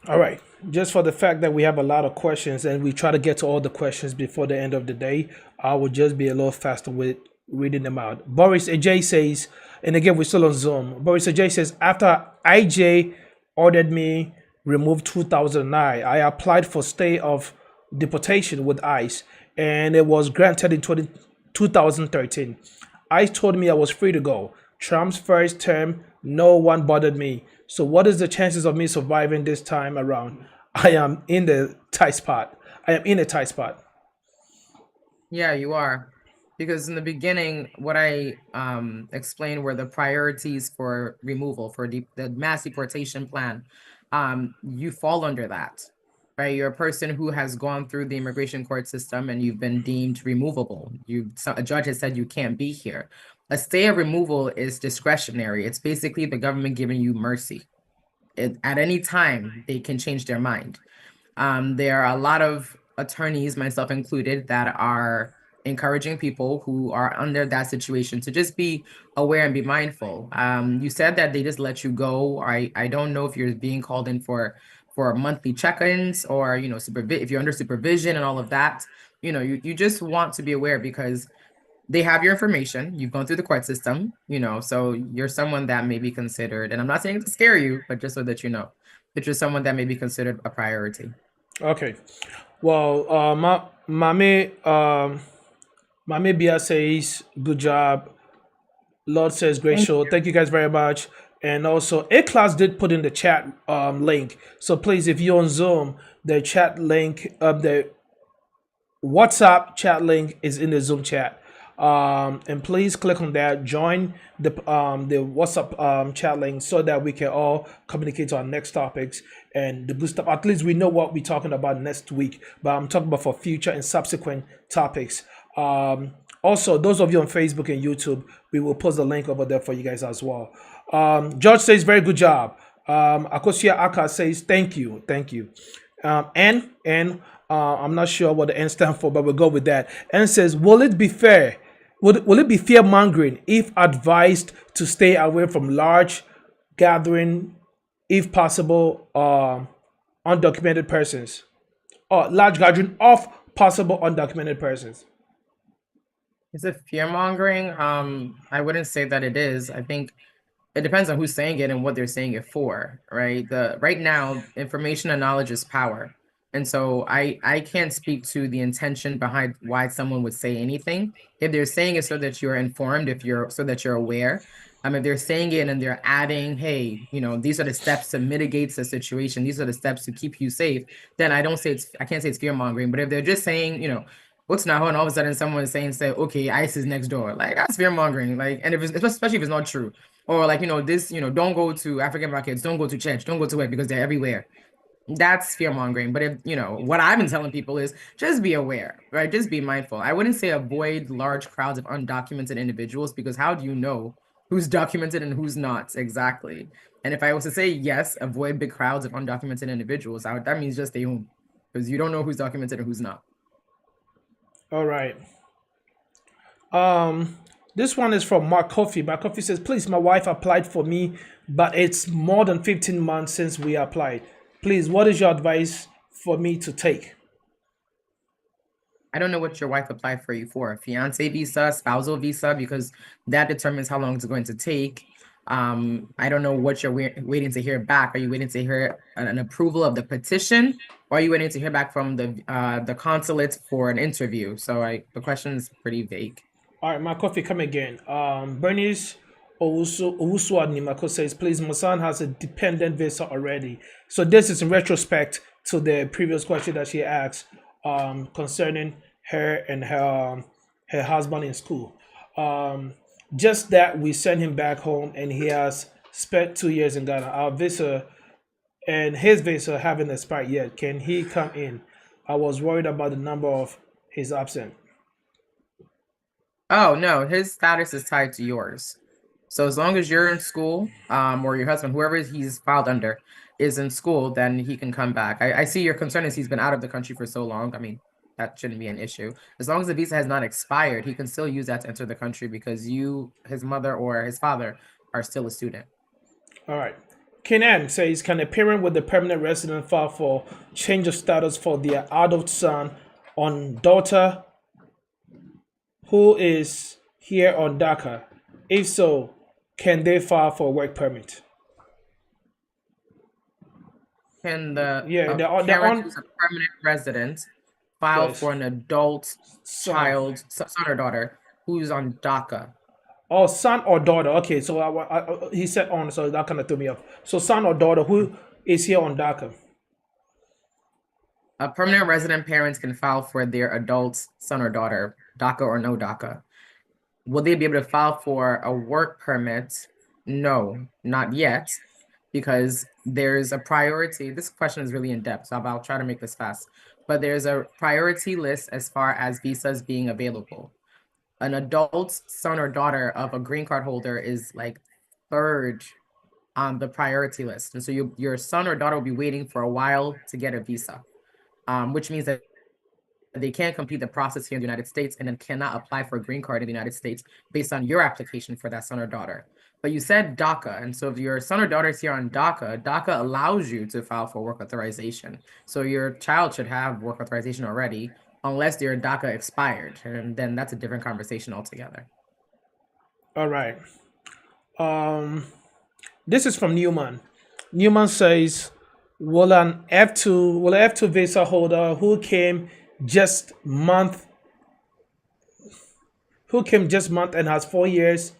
All right. Just for the fact that we have a lot of questions and we try to get to all the questions before the end of the day, I will just be a little faster with reading them out. Boris AJ says, and again, we're still on Zoom. Boris AJ says, after IJ ordered me removed 2009, I applied for stay of deportation with ICE and it was granted in 2013. ICE told me I was free to go. Trump's first term, no one bothered me. So what is the chances of me surviving this time around? I am in a tight spot. Yeah, you are. Because in the beginning, what I explained were the priorities for removal, for the mass deportation plan. You fall under that, right? You're a person who has gone through the immigration court system and you've been deemed removable. A judge has said you can't be here. A stay of removal is discretionary. It's basically the government giving you mercy. At any time, they can change their mind. There are a lot of attorneys, myself included, that are encouraging people who are under that situation to just be aware and be mindful. You said that they just let you go. I don't know if you're being called in for monthly check-ins or, if you're under supervision and all of that. You just want to be aware because they have your information. You've gone through the court system, so you're someone that may be considered, and I'm not saying to scare you, but just so that you know that you're someone that may be considered a priority. Okay. Well, Mame Bia says, good job. Lord says, great show. Thank you guys very much. And also, A-Class did put in the chat link. So please, if you're on Zoom, the chat link, the WhatsApp chat link is in the Zoom chat. And please click on that, join the WhatsApp chat link so that we can all communicate on next topics and the good stuff. At least we know what we're talking about next week, but I'm talking about for future and subsequent topics. Also, those of you on Facebook and YouTube, we will post the link over there for you guys as well. George says, very good job. Akosia Aka says, thank you. And I'm not sure what the N stands for, but we'll go with that. N says, will it be fair? Will it be fear-mongering if advised to stay away from large gathering if possible, undocumented persons, or large gathering of possible undocumented persons. Is it fear mongering? I wouldn't say that it is. I think it depends on who's saying it and what they're saying it for, right? Right now, information and knowledge is power. And so I can't speak to the intention behind why someone would say anything. If they're saying it so that you're informed, so that you're aware, if they're saying it and they're adding, hey, these are the steps to mitigate the situation, these are the steps to keep you safe, then I can't say it's fear mongering. But if they're just saying, what's now, and all of a sudden someone is saying, say, okay, ICE is next door, like that's fear mongering. Like, and especially if it's not true. Or like, don't go to African markets, don't go to church, don't go to it because they're everywhere. That's fear mongering. But if, what I've been telling people is just be aware, right? Just be mindful. I wouldn't say avoid large crowds of undocumented individuals, because how do you know who's documented and who's not exactly? And if I was to say, yes, avoid big crowds of undocumented individuals, that means just stay home, because you don't know who's documented and who's not. All right. This one is from Mark Coffey. Mark Coffey says, please, my wife applied for me, but it's more than 15 months since we applied. Please, what is your advice for me to take? I don't know what your wife applied for you for, a fiance visa, spousal visa, because that determines how long it's going to take. I don't know what you're waiting to hear back. Are you waiting to hear an approval of the petition, or are you waiting to hear back from the consulate for an interview? So the question is pretty vague. All right, my coffee, come again. Bernice Owusu says, please, my son has a dependent visa already. So this is in retrospect to the previous question that she asked concerning her and her husband in school. Just that we sent him back home and he has spent 2 years in Ghana. Our visa and his visa haven't expired yet. Can he come in? I was worried about the number of his absent. Oh, no, his status is tied to yours. So as long as you're in school, or your husband, whoever he's filed under, is in school, then he can come back. I see your concern is he's been out of the country for so long. I mean, that shouldn't be an issue. As long as the visa has not expired, he can still use that to enter the country, because you, his mother or his father, are still a student. All right. Kenan says, can a parent with a permanent resident file for change of status for their adult son on daughter who is here on DACA? If so, can they file for a work permit? Can the parent who's a permanent resident file for an adult child, son or daughter, who's on DACA? Oh, son or daughter. Okay, so he said on, so that kind of threw me off. So son or daughter who is here on DACA? A permanent resident parents can file for their adult son or daughter, DACA or no DACA. Will they be able to file for a work permit? No, not yet, because there's a priority. This question is really in depth, so I'll try to make this fast. But there's a priority list as far as visas being available. An adult son or daughter of a green card holder is like third on the priority list. And so your son or daughter will be waiting for a while to get a visa, which means that they can't complete the process here in the United States and then cannot apply for a green card in the United States based on your application for that son or daughter. But you said DACA, and so if your son or daughter is here on DACA, DACA allows you to file for work authorization. So your child should have work authorization already, unless their DACA expired, and then that's a different conversation altogether. All right. This is from Newman. Newman says, will an F2 visa holder who came just month and has 4 years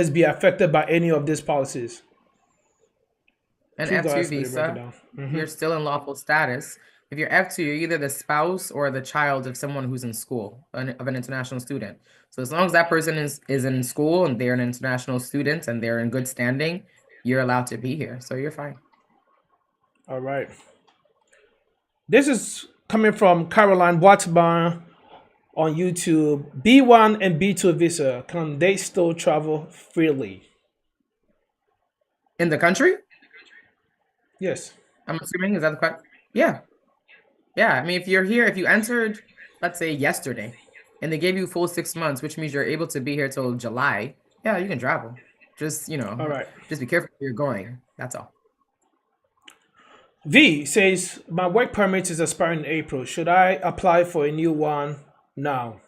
be affected by any of these policies? An F2 visa, you're still in lawful status. If you're F2, you're either the spouse or the child of someone who's in school, of an international student. So as long as that person is in school and they're an international student and they're in good standing, you're allowed to be here. So you're fine. All right. This is coming from Caroline Watban on YouTube. B1 and B2 visa, can they still travel freely? In the country? Yes. I'm assuming, is that the question? Yeah. Yeah, I mean, if you're here, if you entered, let's say yesterday, and they gave you full 6 months, which means you're able to be here till July, yeah, you can travel. Just, All right. just be careful where you're going. That's all. V says, my work permit is expiring in April. Should I apply for a new one now?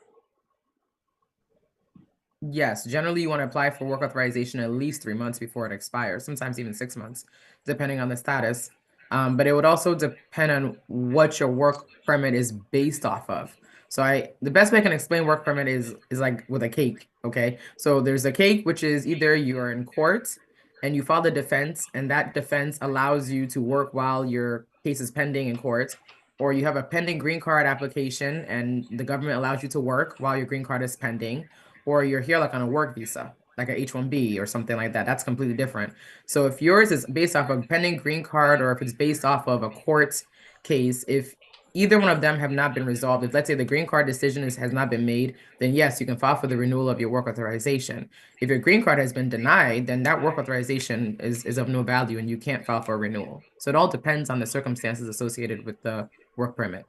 Yes, generally you want to apply for work authorization at least 3 months before it expires, sometimes even 6 months, depending on the status. But it would also depend on what your work permit is based off of. So the best way I can explain work permit is like with a cake, okay? So there's a cake, which is either you're in court and you file the defense, and that defense allows you to work while your case is pending in court, or you have a pending green card application and the government allows you to work while your green card is pending, or you're here like on a work visa, like a H-1B or something like that. That's completely different. So if yours is based off of a pending green card, or if it's based off of a court case, if either one of them have not been resolved, if let's say the green card decision has not been made, then yes, you can file for the renewal of your work authorization. If your green card has been denied, then that work authorization is of no value and you can't file for a renewal. So it all depends on the circumstances associated with the work permit.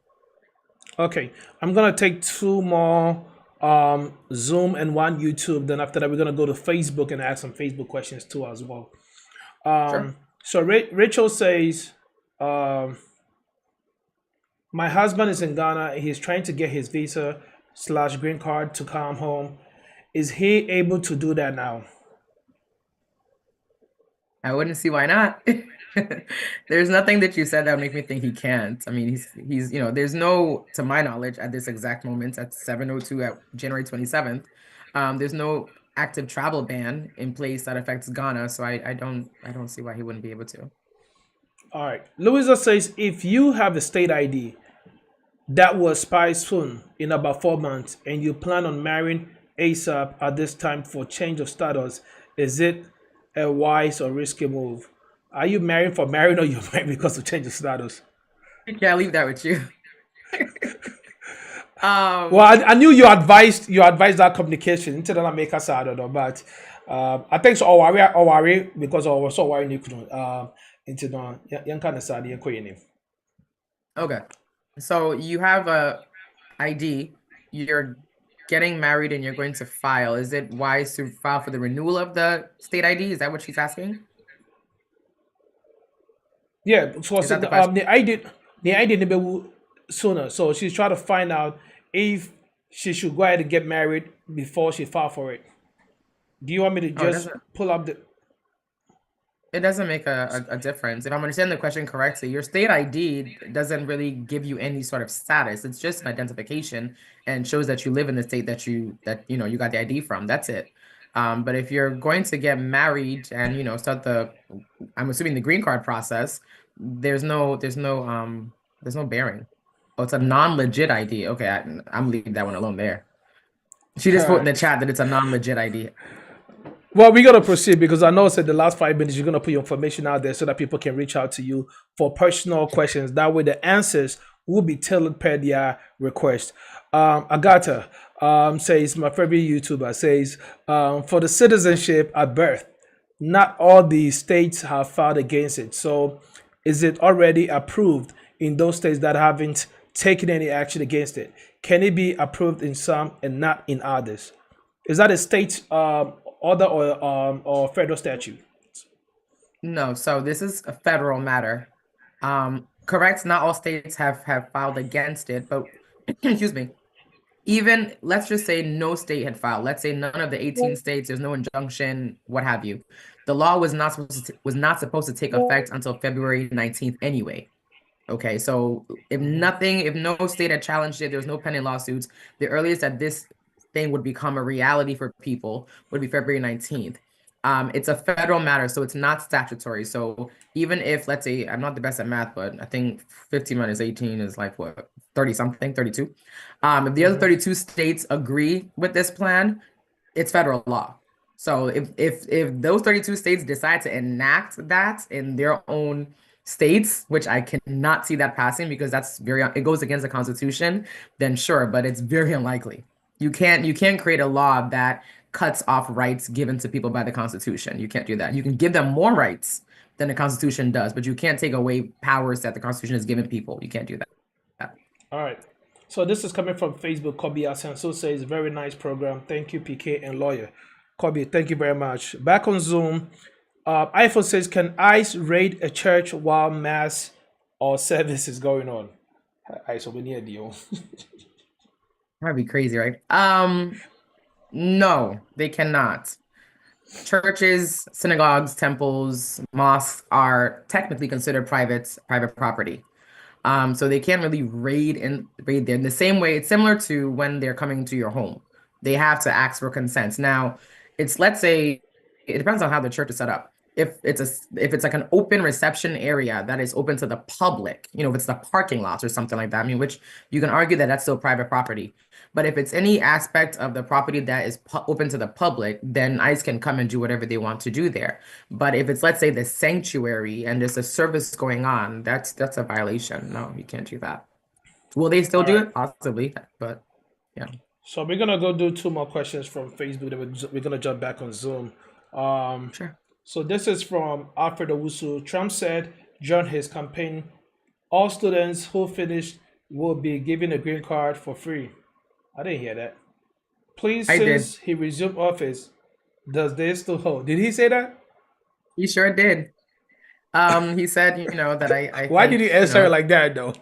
Okay, I'm gonna take two more Zoom and one YouTube. Then after that, we're gonna go to Facebook and ask some Facebook questions too as well. Sure. So Rachel says, my husband is in Ghana. He's trying to get his visa / green card to come home. Is he able to do that now? I wouldn't see why not. There's nothing that you said that would make me think he can't. I mean, he's there's no, to my knowledge, at this exact moment at 7:02 at January 27th, there's no active travel ban in place that affects Ghana. So I don't see why he wouldn't be able to. All right. Louisa says, if you have a state ID that will expire soon in about 4 months and you plan on marrying ASAP at this time for change of status, is it a wise or risky move? Are you married for marriage, or you're married because of change of status? Yeah, I'll leave that with you. Well, I knew you advised that communication until I make us out of, but I think so. Worry because I was so worried into the young kind of side name. Okay, so you have a ID. You're getting married and you're going to file. Is it wise to file for the renewal of the state ID? Is that what she's asking? Yeah, so Is that the question? the ID never sooner. So she's trying to find out if she should go ahead and get married before she file for it. Do you want me to just pull up the? It doesn't make a difference. If I'm understanding the question correctly, your state ID doesn't really give you any sort of status. It's just an identification and shows that you live in the state that you got the ID from. That's it. But if you're going to get married and start I'm assuming the green card process, there's no bearing. Oh, it's a non-legit ID. Okay, I'm leaving that one alone there. She just put in the chat that it's a non-legit ID. Well, we gotta proceed because I know said the last 5 minutes you're gonna put your information out there so that people can reach out to you for personal questions. That way, the answers will be tailored per their request. Agatha says, my favorite YouTuber says, for the citizenship at birth, not all the states have filed against it. So, is it already approved in those states that haven't taken any action against it? Can it be approved in some and not in others? Is that a state order or federal statute? No, so this is a federal matter. Correct, not all states have filed against it, but excuse me, even let's just say no state had filed. Let's say none of the 18 states, there's no injunction, what have you. The law was not supposed to take effect until February 19th anyway. Okay, so if no state had challenged it, there was no pending lawsuits, the earliest that this thing would become a reality for people would be February 19th. It's a federal matter, so it's not statutory. So even if, let's say, I'm not the best at math, but I think 15 minus 18 is like what, 30 something, 32. If the other 32 states agree with this plan, it's federal law. So if those 32 states decide to enact that in their own states, which I cannot see that passing because it goes against the Constitution, then sure, but it's very unlikely. You can't create a law that cuts off rights given to people by the Constitution. You can't do that. You can give them more rights than the Constitution does, but you can't take away powers that the Constitution has given people. You can't do that. All right. So this is coming from Facebook. Kobe Asenso says, very nice program. Thank you, PK and Lawyer. Kobe, thank you very much. Back on Zoom, iPhone says, can ICE raid a church while mass or service is going on? ICE, we need a deal. That'd be crazy, right? No, they cannot. Churches, synagogues, temples, mosques are technically considered private property. So they can't really raid there in the same way. It's similar to when they're coming to your home. They have to ask for consent. Now, let's say it depends on how the church is set up. If it's like an open reception area that is open to the public, if it's the parking lots or something like that, I mean, which you can argue that that's still private property. But if it's any aspect of the property that is open to the public, then ICE can come and do whatever they want to do there. But if it's, let's say, the sanctuary and there's a service going on, that's a violation. No, you can't do that. Will they still do it? Possibly, but yeah. So we're gonna go do 2 more questions from Facebook. Then we're gonna jump back on Zoom. Sure. So this is from Alfred Owusu. Trump said during his campaign, all students who finished will be given a green card for free. I didn't hear that. Please, since he resumed office, does this still hold? Did he say that? He sure did. He said, that I Why think, did he answer it like that though?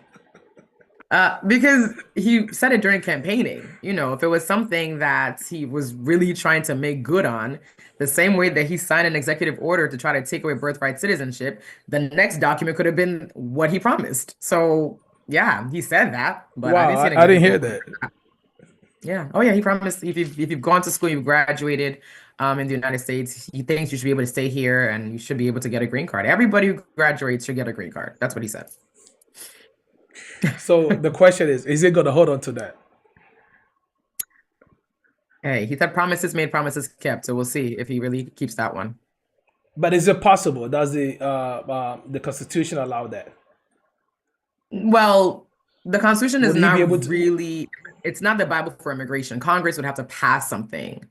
Because he said it during campaigning. If it was something that he was really trying to make good on, the same way that he signed an executive order to try to take away birthright citizenship, the next document could have been what he promised. So yeah, he said that, but wow, I didn't hear that. Yeah. Oh yeah, he promised if you've gone to school, you've graduated in the United States, he thinks you should be able to stay here and you should be able to get a green card. Everybody who graduates should get a green card. That's what he said. So the question is it going to hold on to that? Hey, he said promises made, promises kept. So we'll see if he really keeps that one. But is it possible? Does the Constitution allow that? Well, the Constitution is Would he not be able to- really, it's not the Bible for immigration. Congress would have to pass something.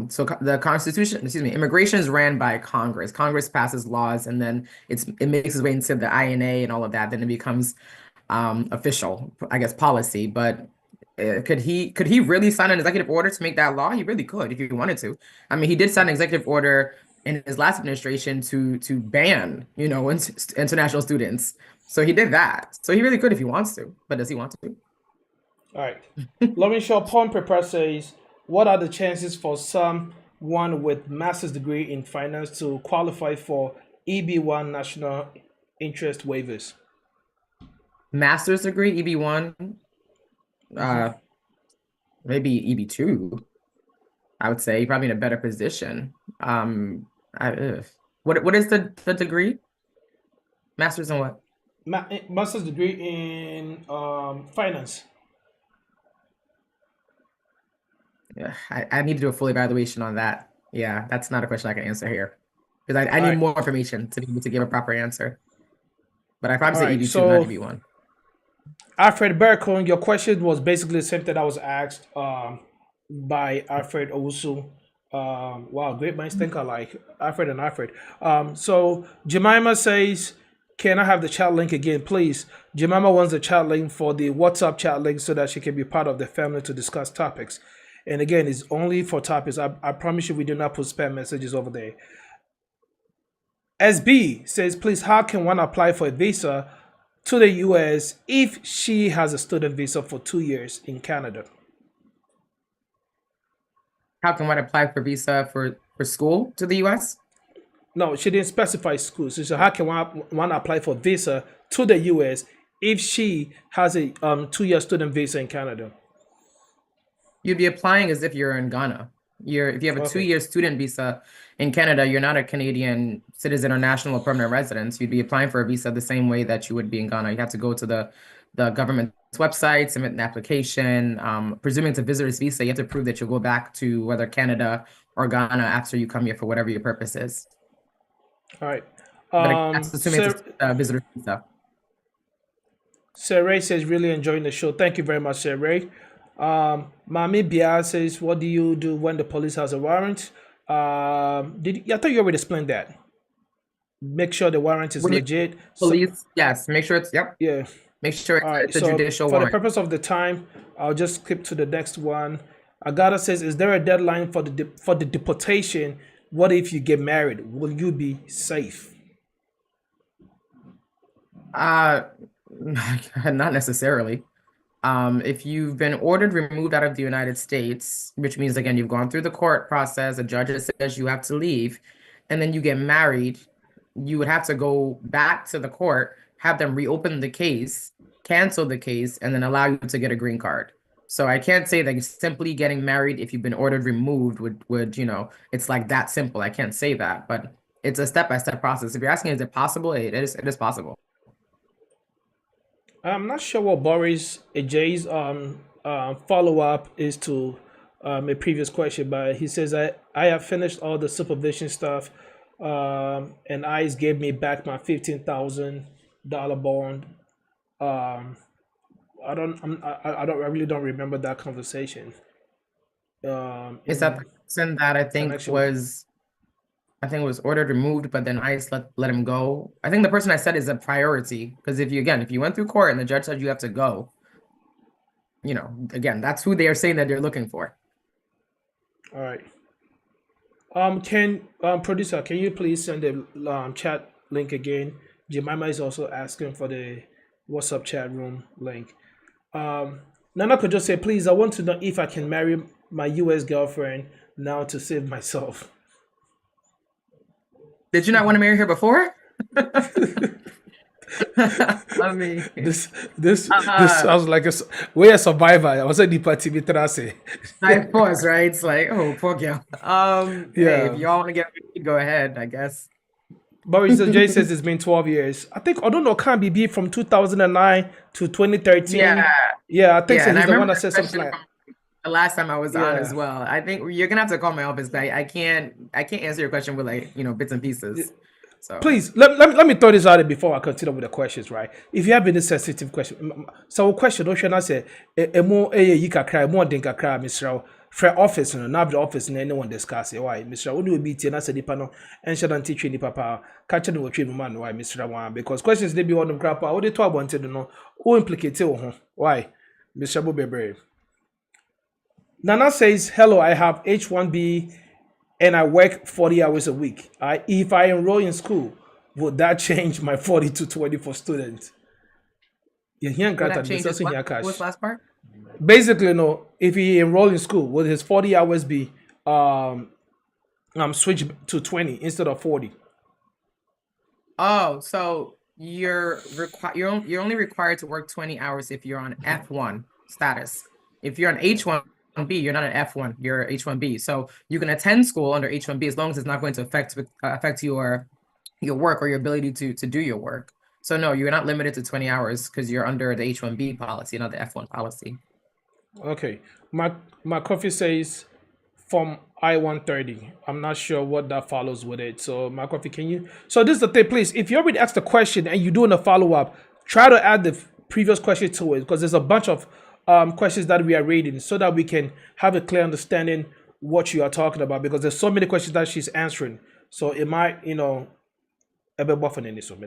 So the Constitution, immigration is ran by Congress. Congress passes laws and then it makes its way into the INA and all of that. Then it becomes official, I guess, policy. But could he really sign an executive order to make that law? He really could if he wanted to. I mean, he did sign an executive order in his last administration to ban, international students. So he did that. So he really could if he wants to. But does he want to? All right. Lauren Shaw Paul Prepare says, what are the chances for someone with master's degree in finance to qualify for EB1 national interest waivers? Master's degree, EB1, maybe EB2. I would say probably in a better position. What is the degree? Master's in what? Master's degree in finance. Yeah, I need to do a full evaluation on that. Yeah, that's not a question I can answer here because I need more information to be able to give a proper answer. But I probably say EB2, not EB1. Alfred Berkon, your question was basically the same thing that was asked by Alfred Owusu. Wow, great minds think alike, Alfred and Alfred. So Jemima says, can I have the chat link again, please? Jemima wants the chat link for the WhatsApp chat link so that she can be part of the family to discuss topics. And again, it's only for topics. I promise you we do not put spam messages over there. SB says, please, how can one apply for a visa to the US if she has a student visa for 2 years in Canada? How can one apply for visa for school to the US? No, she didn't specify school. So how can one apply for visa to the US if she has a 2-year student visa in Canada? You'd be applying as if you're in Ghana. If you have a 2-year student visa in Canada, you're not a Canadian citizen or national or permanent resident. You'd be applying for a visa the same way that you would be in Ghana. You have to go to the government's website, submit an application. Presuming it's a visitor's visa, you have to prove that you'll go back to whether Canada or Ghana after you come here for whatever your purpose is. All right. But that's assuming it's a visitor's visa. Sarah says, really enjoying the show. Thank you very much, Sarah. Mami Bia says, what do you do when the police has a warrant? I thought you already explained that. Make sure the warrant is legit. Police, yes. Make sure it's, Yeah. Make sure it's a so judicial for warrant. the purpose of the time, I'll just skip to the next one. Agata says, is there a deadline for the deportation? What if you get married? Will you be safe? Not necessarily. If you've been ordered removed out of the United States, which means again you've gone through the court process, a judge says you have to leave, and then you get married, you would have to go back to the court, have them reopen the case, cancel the case, and then allow you to get a green card. So I can't say that simply getting married if you've been ordered removed would it's like that simple. I can't say that, but it's a step-by-step process. If you're asking, is it possible? It is possible. I'm not sure what Boris Jay's follow-up is to a previous question, but he says, I have finished all the supervision stuff, and ICE gave me back my $15,000 bond. I really don't remember that conversation. Is that the person that I think was ordered removed, but then ICE let him go? I think the person I said is a priority, because if you went through court and the judge said you have to go, again, that's who they are saying that they're looking for. All right. Producer, can you please send the chat link again? Jemima is also asking for the WhatsApp chat room link. Nana could just say, please, I want to know if I can marry my US girlfriend now to save myself. Did you not want to marry her before? I mean, this sounds like we're a survivor. I was a party I pause, right? It's like, oh, poor girl. Yeah. Hey, if y'all want to get married, go ahead, I guess. Boris J says it's been 12 years. I think, I don't know, can be from 2009 to 2013. Yeah, I think so. He's the one that said something like the last time I was on as well. I think you're gonna have to call my office, but I can't answer your question with bits and pieces. So please let me throw this out there before I continue with the questions, right? If you have any sensitive question, so question don't you say more Mr. For office no na the office no anyone discuss it why Mr. Would be tia na say nipa no enhye dan teach nipa pa catch no watwe man why Mr. One because questions they be on them crap how they talk about it no who implicate ho why Mr. Bobebre. Nana says hello, I have H1B and I work 40 hours a week. If I enroll in school, would that change my 40 to 20 for students? What's the last part? Basically, no. If he enroll in school, will his 40 hours be switched to 20 instead of 40? Oh, so you're only required to work 20 hours if you're on F1 status. If you're on H1B, you're not an F1. You're H1B. So you can attend school under H1B as long as it's not going to affect your work or your ability to do your work. So no, you're not limited to 20 hours because you're under the H1B policy, not the F1 policy. Okay. My coffee says from I-130. I'm not sure what that follows with it. So my coffee, can you? So this is the thing, please. If you already asked the question and you're doing a follow-up, try to add the previous question to it because there's a bunch of questions that we are reading so that we can have a clear understanding what you are talking about because there's so many questions that she's answering. So it might, a bit buffing in this one.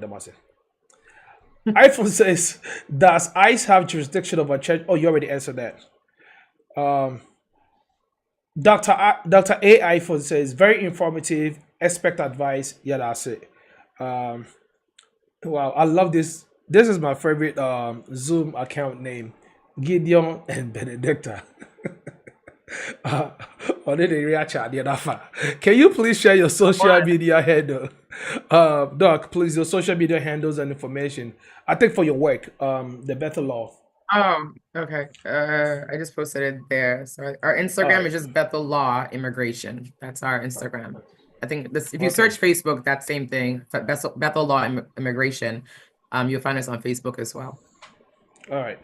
iPhone says, does ICE have jurisdiction over church? Oh, you already answered that. Dr. A iPhone says, very informative, expect advice. Yeah, that's it. Wow, I love this. This is my favorite Zoom account name, Gideon and Benedicta. Can you please share your social media handle? Doc, please, your social media handles and information. I think for your work, the Bethel Law. Oh, okay. I just posted it there. So our Instagram is just Bethel Law Immigration. That's our Instagram. I think this. If you search Facebook, that same thing. Bethel Law Immigration. You'll find us on Facebook as well. All right.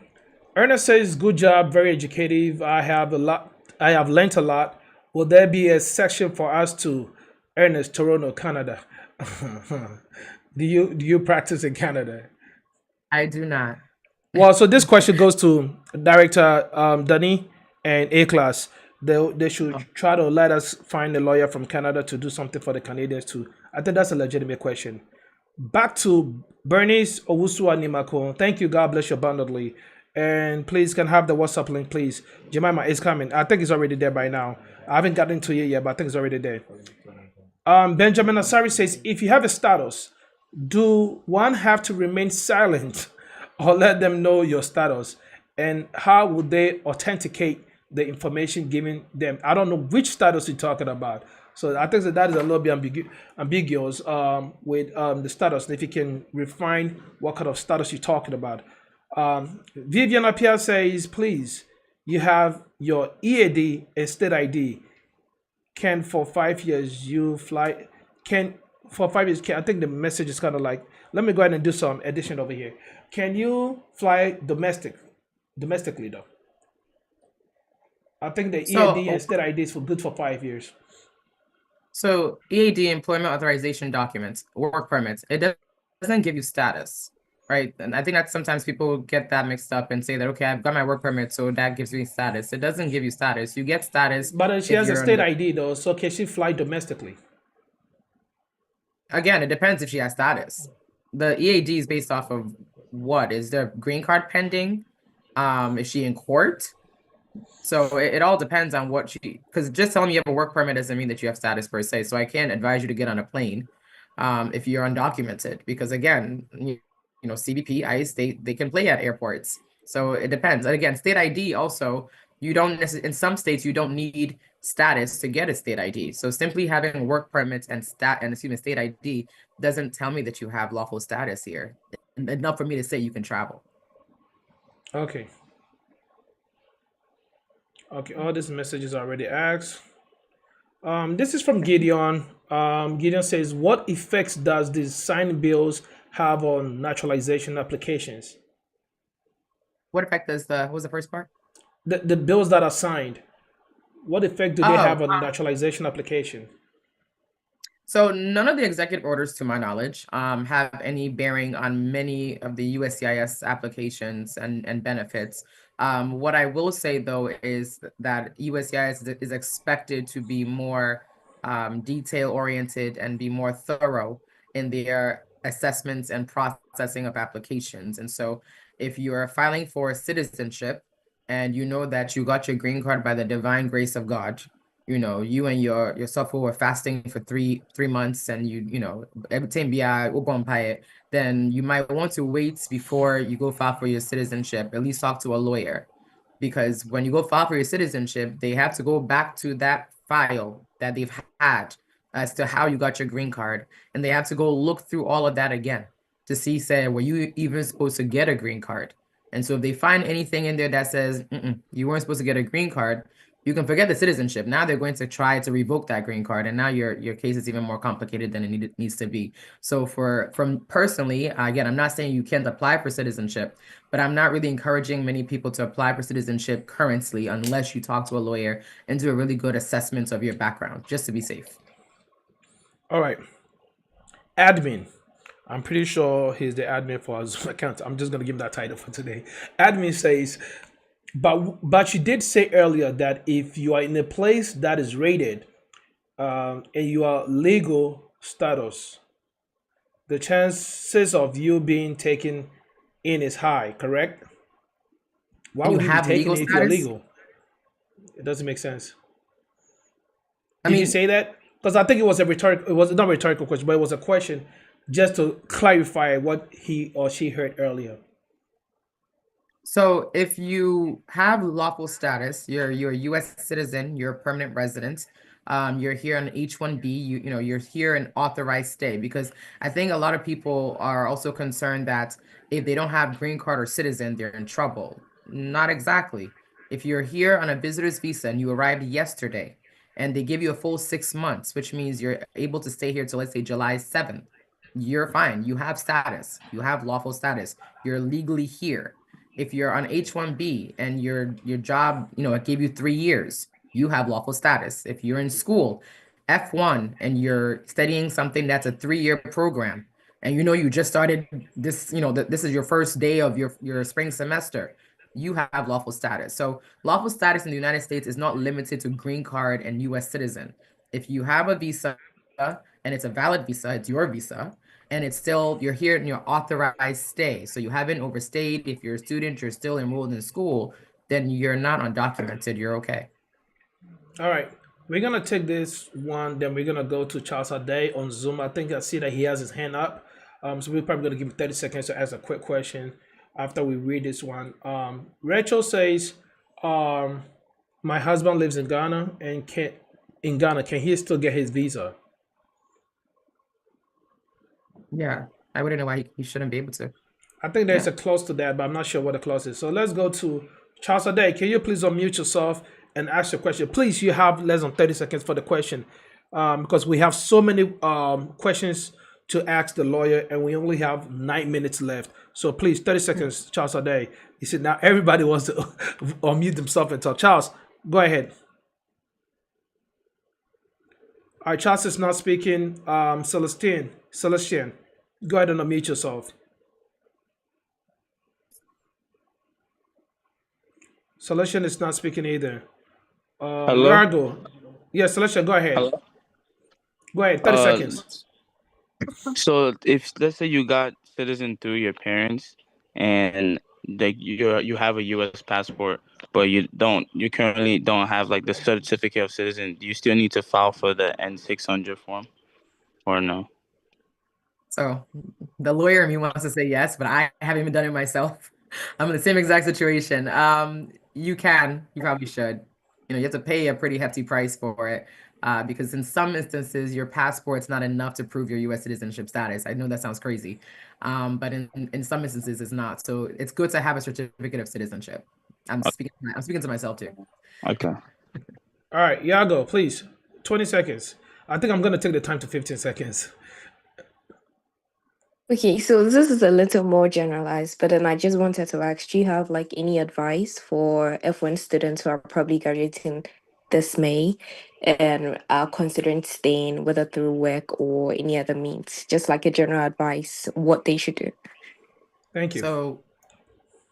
Ernest says, "Good job, very educative. I have learned a lot. Will there be a section for us to Ernest, Toronto, Canada? Do you practice in Canada?" I do not. Well, so this question goes to Director Danny and A-Class. They should try to let us find a lawyer from Canada to do something for the Canadians too. I think that's a legitimate question. Back to Bernice Owusu Nimako. Thank you. God bless you abundantly. And please can have the WhatsApp link, please. Jemima is coming. I think it's already there by now. I haven't gotten to it yet, but I think it's already there. Benjamin Asari says, if you have a status, do one have to remain silent or let them know your status? And how would they authenticate the information given them? I don't know which status you're talking about. So I think that is a little bit ambiguous with the status. If you can refine what kind of status you're talking about. Vivian Apia says, please, you have your EAD and state ID. Can for 5 years you fly? Can for 5 years? I think the message is kind of like, let me go ahead and do some addition over here. Can you fly domestically though? I think the EAD and state ID is for good for 5 years. So EAD, employment authorization documents, work permits, it doesn't give you status, right? And I think that sometimes people get that mixed up and say that, okay, I've got my work permit, so that gives me status. It doesn't give you status. You get status. But she has a state ID though, so can she fly domestically? Again, it depends if she has status. The EAD is based off of what? Is there green card pending? Is she in court? So it all depends on what because just telling me you have a work permit doesn't mean that you have status per se. So I can't advise you to get on a plane if you're undocumented, because again, you know, CBP, ICE, they can play at airports. So it depends. And again, state ID also, you don't necessarily, in some states, you don't need status to get a state ID. So simply having work permits and state ID doesn't tell me that you have lawful status here. Enough for me to say you can travel. Okay. Okay, all these messages are already asked. This is from Gideon. Gideon says, what effects does the signed bills have on naturalization applications? What effect does what was the first part? The bills that are signed. What effect do they have on naturalization application? So none of the executive orders, to my knowledge, have any bearing on many of the USCIS applications and benefits. What I will say, though, is that USCIS is expected to be more detail-oriented and be more thorough in their assessments and processing of applications. And so if you're filing for citizenship and you know that you got your green card by the divine grace of God, you know, you and yourself who were fasting for three months and you know, every time then you might want to wait before you go file for your citizenship, at least talk to a lawyer. Because when you go file for your citizenship, they have to go back to that file that they've had as to how you got your green card. And they have to go look through all of that again to see, say, were you even supposed to get a green card? And so if they find anything in there that says, you weren't supposed to get a green card, you can forget the citizenship. Now they're going to try to revoke that green card, and now your case is even more complicated than it needs to be. So from personally, again, I'm not saying you can't apply for citizenship, but I'm not really encouraging many people to apply for citizenship currently unless you talk to a lawyer and do a really good assessment of your background, just to be safe. All right. Admin. I'm pretty sure he's the admin for our Zoom account. I'm just going to give him that title for today. Admin says, but you did say earlier that if you are in a place that is rated and you are legal status, the chances of you being taken in is high, correct? Why would you be taken if you're legal? It doesn't make sense. Did you say that? Because I think it was not a rhetorical question, but it was a question just to clarify what he or she heard earlier. So if you have lawful status, you're a U.S. citizen, you're a permanent resident, you're here on H-1B, you know, you're here in authorized stay, because I think a lot of people are also concerned that if they don't have green card or citizen, they're in trouble. Not exactly. If you're here on a visitor's visa and you arrived yesterday and they give you a full 6 months, which means you're able to stay here till, let's say, July 7th, you're fine. You have status. You have lawful status. You're legally here. If you're on H-1B and your job, you know, it gave you 3 years, you have lawful status. If you're in school, F1, and you're studying something that's a 3-year program, and you know you just started this, you know, this is your first day of your spring semester, you have lawful status. So lawful status in the United States is not limited to green card and U.S. citizen. If you have a visa and it's a valid visa, it's your visa, and it's still, you're here in your authorized stay. So you haven't overstayed. If you're a student, you're still enrolled in school, then you're not undocumented. You're okay. All right. We're going to take this one, then we're going to go to Charles Ade on Zoom. I think I see that he has his hand up. So we're probably going to give him 30 seconds to ask a quick question after we read this one. Rachel says, my husband lives in Ghana and can he still get his visa? Yeah, I wouldn't know why he shouldn't be able to. I think there's a clause to that, but I'm not sure what the clause is. So let's go to Charles Ade. Can you please unmute yourself and ask your question? Please, you have less than 30 seconds for the question, because we have so many questions to ask the lawyer, and we only have 9 minutes left. So please, 30 seconds, Charles Ade. He said now everybody wants to unmute themselves and talk. Charles, go ahead. All right, Charles is not speaking. Celestine, go ahead and unmute yourself. Celestian is not speaking either. Hello? Largo. Yes, Celestian, go ahead. Hello? Go ahead, 30 seconds. So if let's say you got citizen through your parents and like you have a US passport, but you currently don't have like the certificate of citizen, do you still need to file for the N600 form or no? So the lawyer in me wants to say yes, but I haven't even done it myself. I'm in the same exact situation. You probably should. You have to pay a pretty hefty price for it, because in some instances your passport's not enough to prove your U.S. citizenship status. I know that sounds crazy, but in some instances it's not. So it's good to have a certificate of citizenship. I'm speaking to myself too. Okay. All right, Yago, please, 20 seconds. I think I'm gonna take the time to 15 seconds. Okay, so this is a little more generalized, but then I just wanted to ask, do you have like any advice for F1 students who are probably graduating this May and are considering staying, whether through work or any other means? Just like a general advice, what they should do. Thank you. So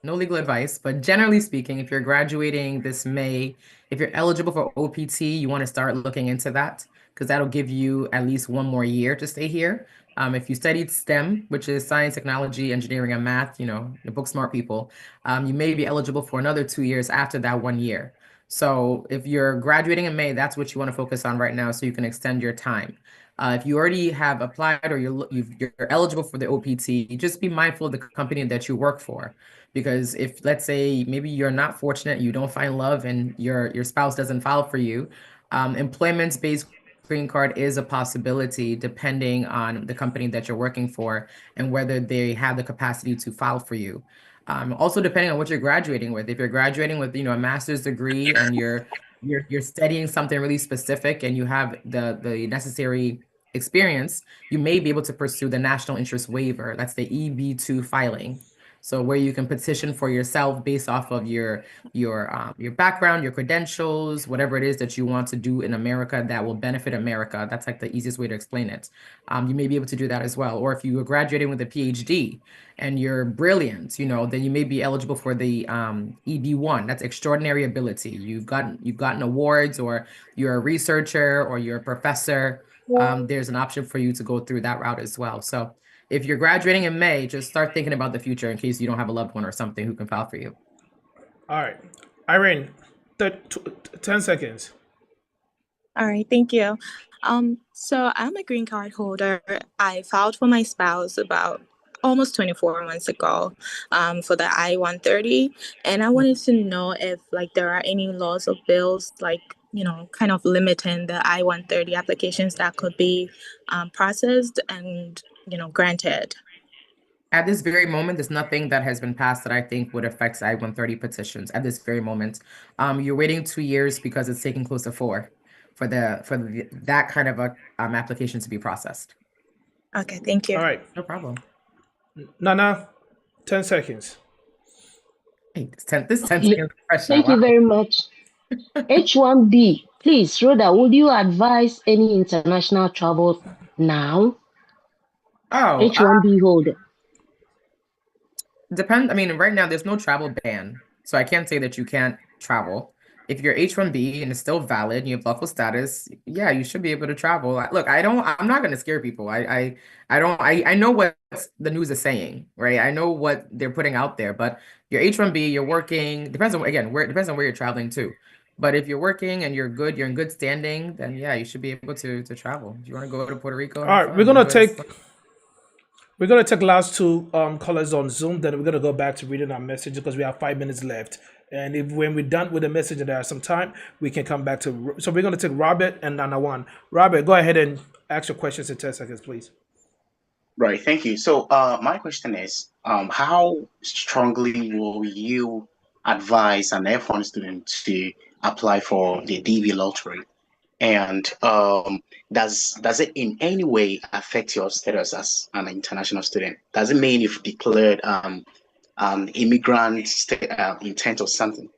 no legal advice, but generally speaking, if you're graduating this May, if you're eligible for OPT, you want to start looking into that, because that'll give you at least one more year to stay here. If you studied STEM, which is science, technology, engineering, and math, the book smart people, you may be eligible for another 2 years after that 1 year. So if you're graduating in May, that's what you want to focus on right now so you can extend your time. If you already have applied or you're eligible for the OPT, just be mindful of the company that you work for. Because if, let's say, maybe you're not fortunate, you don't find love and your spouse doesn't file for you, employment-based green card is a possibility depending on the company that you're working for and whether they have the capacity to file for you. Also depending on what you're graduating with. If you're graduating with a master's degree and you're studying something really specific and you have the necessary experience, you may be able to pursue the national interest waiver. That's the EB-2 filing. So where you can petition for yourself based off of your background, your credentials, whatever it is that you want to do in America that will benefit America. That's like the easiest way to explain it. You may be able to do that as well. Or if you are graduating with a PhD and you're brilliant, then you may be eligible for the EB-1. That's extraordinary ability. You've gotten awards, or you're a researcher, or you're a professor. There's an option for you to go through that route as well. So if you're graduating in May, just start thinking about the future in case you don't have a loved one or something who can file for you. All right. Irene, 10 seconds. All right, thank you. So I'm a green card holder. I filed for my spouse about almost 24 months ago for the I-130. And I wanted to know if there are any laws or bills kind of limiting the I-130 applications that could be processed and granted. At this very moment, there's nothing that has been passed that I think would affect I-130 petitions at this very moment. You're waiting 2 years because it's taking close to 4 for that kind of a application to be processed. Okay, thank you. All right. No problem. Nana, 10 seconds. Hey, this 10 seconds question. Thank you very much. H1B, please, Rhoda, would you advise any international travel now? Oh, H1B holder. Right now there's no travel ban, so I can't say that you can't travel. if you're H-1B and it's still valid and you have lawful status, yeah, you should be able to travel. Look, I'm not gonna scare people. I know what the news is saying, right? I know what they're putting out there, but you're H-1B, you're working, depends on, again, where, depends on where you're traveling to. But if you're working and you're good, you're in good standing, then yeah, you should be able to travel. If you want to go to Puerto Rico, All have right, we're fun. gonna Enjoy the take sun. we're gonna take last two callers on Zoom. Then we're gonna go back to reading our message because we have 5 minutes left. And if when we're done with the message and there are some time, we can come back to. So we're gonna take Robert and Nanawan. Robert, go ahead and ask your questions in 10 seconds, please. Right, thank you. So, my question is, how strongly will you advise an F1 student to apply for the DV lottery? And does it in any way affect your status as an international student? Does it mean you've declared immigrant intent or something?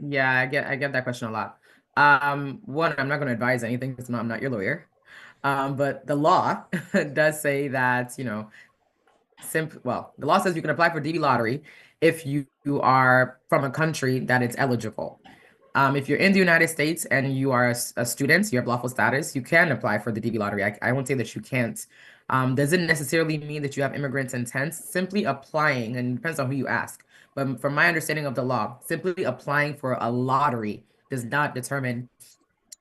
Yeah, I get that question a lot. One, I'm not going to advise anything because I'm not your lawyer. But the law does say that, well, the law says you can apply for DV lottery if you are from a country that it's eligible. If you're in the United States and you are a student, you have lawful status, you can apply for the DV lottery. I won't say that you can't. Doesn't necessarily mean that you have immigrant intent. Simply applying, and it depends on who you ask. But from my understanding of the law, simply applying for a lottery does not determine,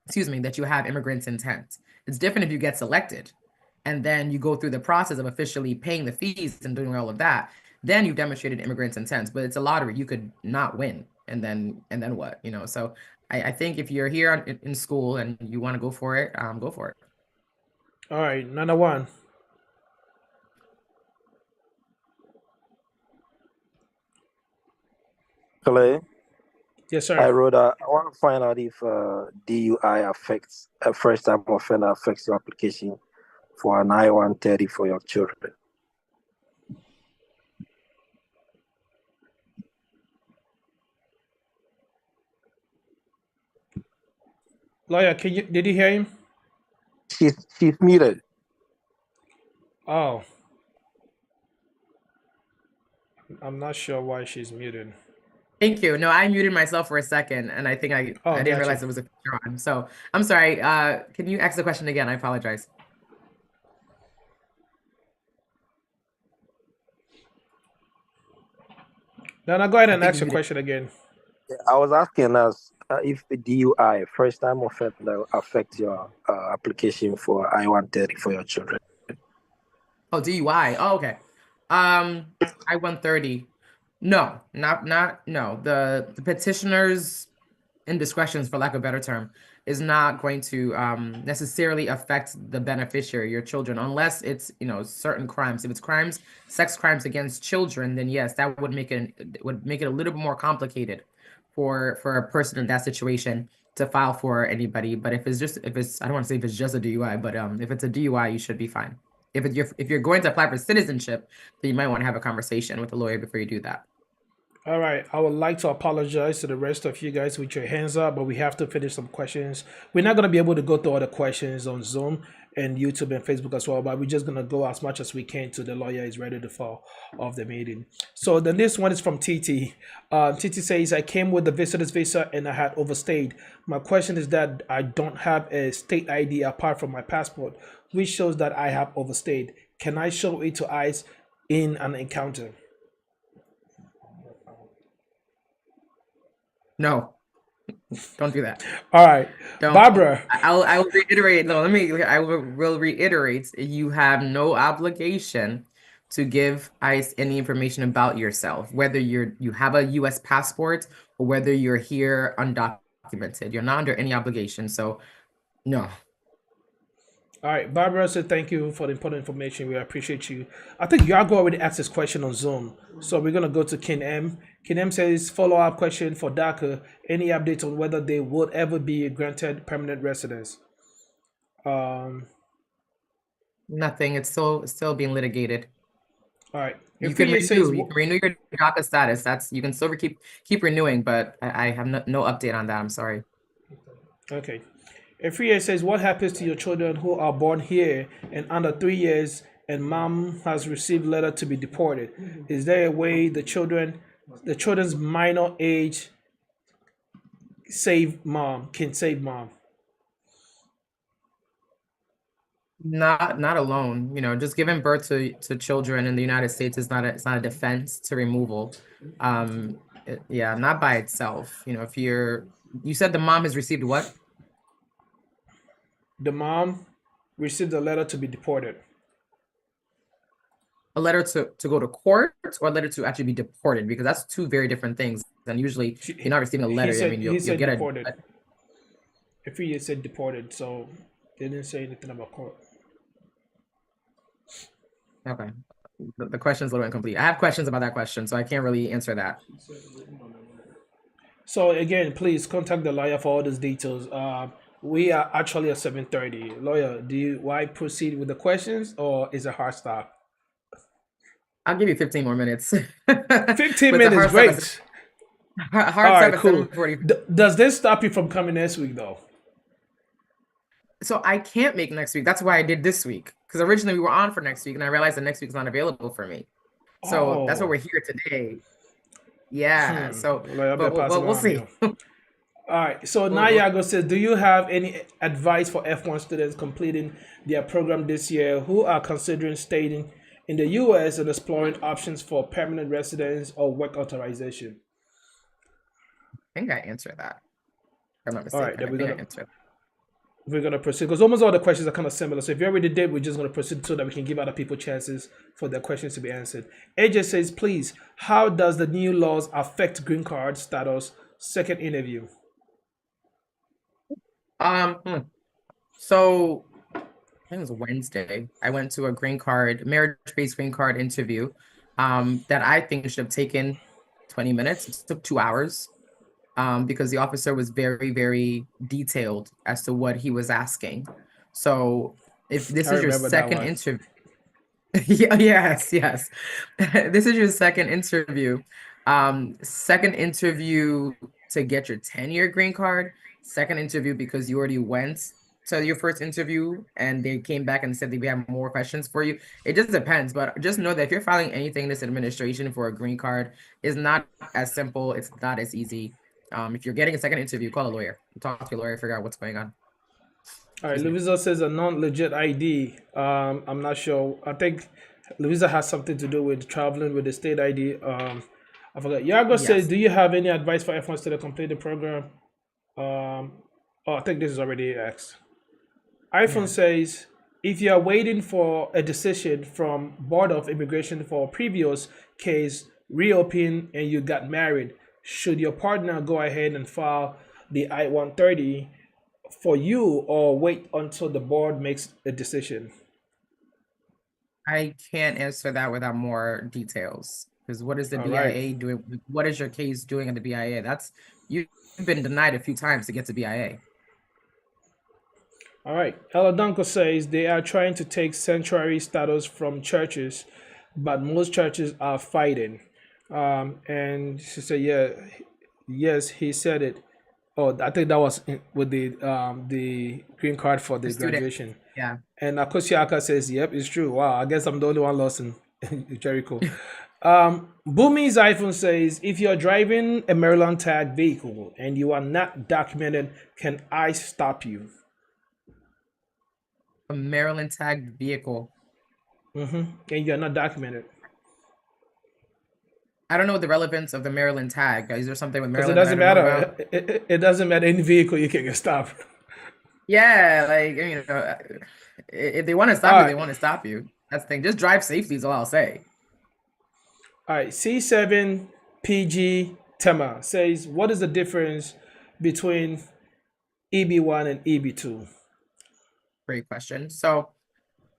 that you have immigrant intent. It's different if you get selected and then you go through the process of officially paying the fees and doing all of that. Then you've demonstrated immigrant intent, but it's a lottery. You could not win. And then what, So I think if you're here in school and you want to go for it, go for it. All right, Nanawan. Hello. Yes, sir. Hi, Rhoda. I want to find out if DUI affects a first-time offender affects your application for an I-130 for your children. Lawyer, did you hear him? She's muted. Oh. I'm not sure why she's muted. Thank you. No, I muted myself for a second, and I think I didn't realize it was a feature on. So I'm sorry. Can you ask the question again? I apologize. No, go ahead and ask your question again. I was asking us if the DUI, first-time offender, affects your application for I-130 for your children. Oh, DUI. Oh, okay. I-130. No, no. The petitioner's indiscretions, for lack of a better term, is not going to necessarily affect the beneficiary, your children, unless it's certain crimes. If it's crimes, sex crimes against children, then yes, that would make it a little bit more complicated for a person in that situation to file for anybody. But if it's I don't want to say if it's just a DUI, but if it's a DUI, you should be fine. If you're going to apply for citizenship, then you might want to have a conversation with a lawyer before you do that. All right. I would like to apologize to the rest of you guys with your hands up, but we have to finish some questions. We're not going to be able to go through all the questions on Zoom and YouTube and Facebook as well, but we're just going to go as much as we can till the lawyer is ready to fall off the meeting. So the next one is from TT. TT says, I came with the visitor's visa and I had overstayed. My question is that I don't have a state ID apart from my passport, which shows that I have overstayed. Can I show it to ICE in an encounter? No, don't do that. All right, Barbara. I will reiterate. No, I will reiterate. You have no obligation to give ICE any information about yourself, whether you have a U.S. passport or whether you're here undocumented. You're not under any obligation. So, no. All right, Barbara said thank you for the important information. We appreciate you. I think Yago already asked this question on Zoom. So we're going to go to Ken M. Ken M says, follow-up question for DACA. Any updates on whether they would ever be granted permanent residence? Nothing. It's still being litigated. All right. You can renew your DACA status. You can still keep renewing, but I have no update on that. I'm sorry. Okay. Efria says, what happens to your children who are born here and under 3 years and mom has received letter to be deported? Is there a way the children's minor age save mom, can save mom? Not alone. Just giving birth to children in the United States is not a defense to removal. Yeah, not by itself. If you said the mom has received what? The mom received a letter to be deported. A letter to go to court or a letter to actually be deported, because that's two very different things. And usually, if you're not receiving a letter, I mean, you'll get deported. If he said deported, so they didn't say anything about court. Okay. The question's a little incomplete. I have questions about that question, so I can't really answer that. So again, please contact the lawyer for all these details. We are actually at 7:30. Lawyer, why proceed with the questions, or is it hard stop? I'll give you 15 more minutes. 15 minutes, great. Hard all right, stop cool. at 7:40. Does this stop you from coming next week, though? So I can't make next week. That's why I did this week. Because originally we were on for next week, and I realized that next week's not available for me. So that's why we're here today. Yeah. So but we'll see. All right. So Nayago says, do you have any advice for F1 students completing their program this year who are considering staying in the U.S. and exploring options for permanent residence or work authorization? I think I answered that. If I'm not mistaken. All right. Then we're going to proceed, because almost all the questions are kind of similar. So if you already did, we're just going to proceed so that we can give other people chances for their questions to be answered. AJ says, please, how does the new laws affect green card status? Second interview. So I think it was Wednesday. I went to a marriage-based green card interview that I think should have taken 20 minutes. It took 2 hours. Because the officer was very, very detailed as to what he was asking. So if this is your second interview, yes. This is your second interview. Second interview to get your 10-year green card. Second interview because you already went to your first interview and they came back and said that we have more questions for you. It just depends, but just know that if you're filing anything in this administration for a green card, it's not as simple. It's not as easy. If you're getting a second interview, call a lawyer. Talk to your lawyer, figure out what's going on. All right, Louisa says a non-legit ID. I'm not sure. I think Louisa has something to do with traveling with the state ID. I forgot. Yago says, do you have any advice for F1 students to complete the program? I think this is already asked. iPhone says, if you are waiting for a decision from Board of Immigration for a previous case, reopen, and you got married, should your partner go ahead and file the I-130 for you or wait until the board makes a decision? I can't answer that without more details. Because what is the BIA doing? What is your case doing at the BIA? You've been denied a few times to get to BIA. All right. Eladanko says they are trying to take sanctuary status from churches, but most churches are fighting. And she said, yes, he said it. Oh, I think that was with the green card for the graduation. Yeah. And Akosiaka says, yep, it's true. Wow, I guess I'm the only one lost in Jericho. Boomy's iPhone says, if you're driving a Maryland tag vehicle and you are not documented, can I stop you? A Maryland tag vehicle. And you're not documented. I don't know what the relevance of the Maryland tag. Is there something with Maryland? It doesn't matter. It doesn't matter. Any vehicle you can get stopped. Yeah, if they want to stop you, they want to stop you. That's the thing. Just drive safely is all I'll say. All right. C7 PG Tema says, what is the difference between EB1 and EB2? Great question. So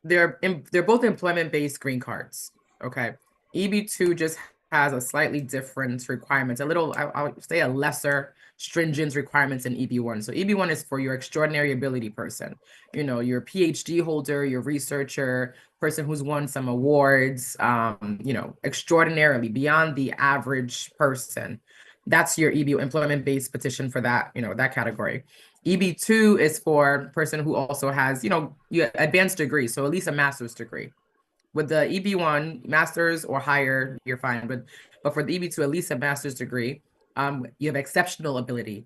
they're both employment-based green cards. Okay. EB2 just has a slightly different requirements, I'll say a lesser stringent requirements than EB1. So EB1 is for your extraordinary ability person, your PhD holder, your researcher, person who's won some awards, extraordinarily beyond the average person. That's your EB employment-based petition for that, that category. EB2 is for person who also has, your advanced degree, so at least a master's degree. With the EB1, master's or higher, you're fine. But for the EB2, at least a master's degree, you have exceptional ability.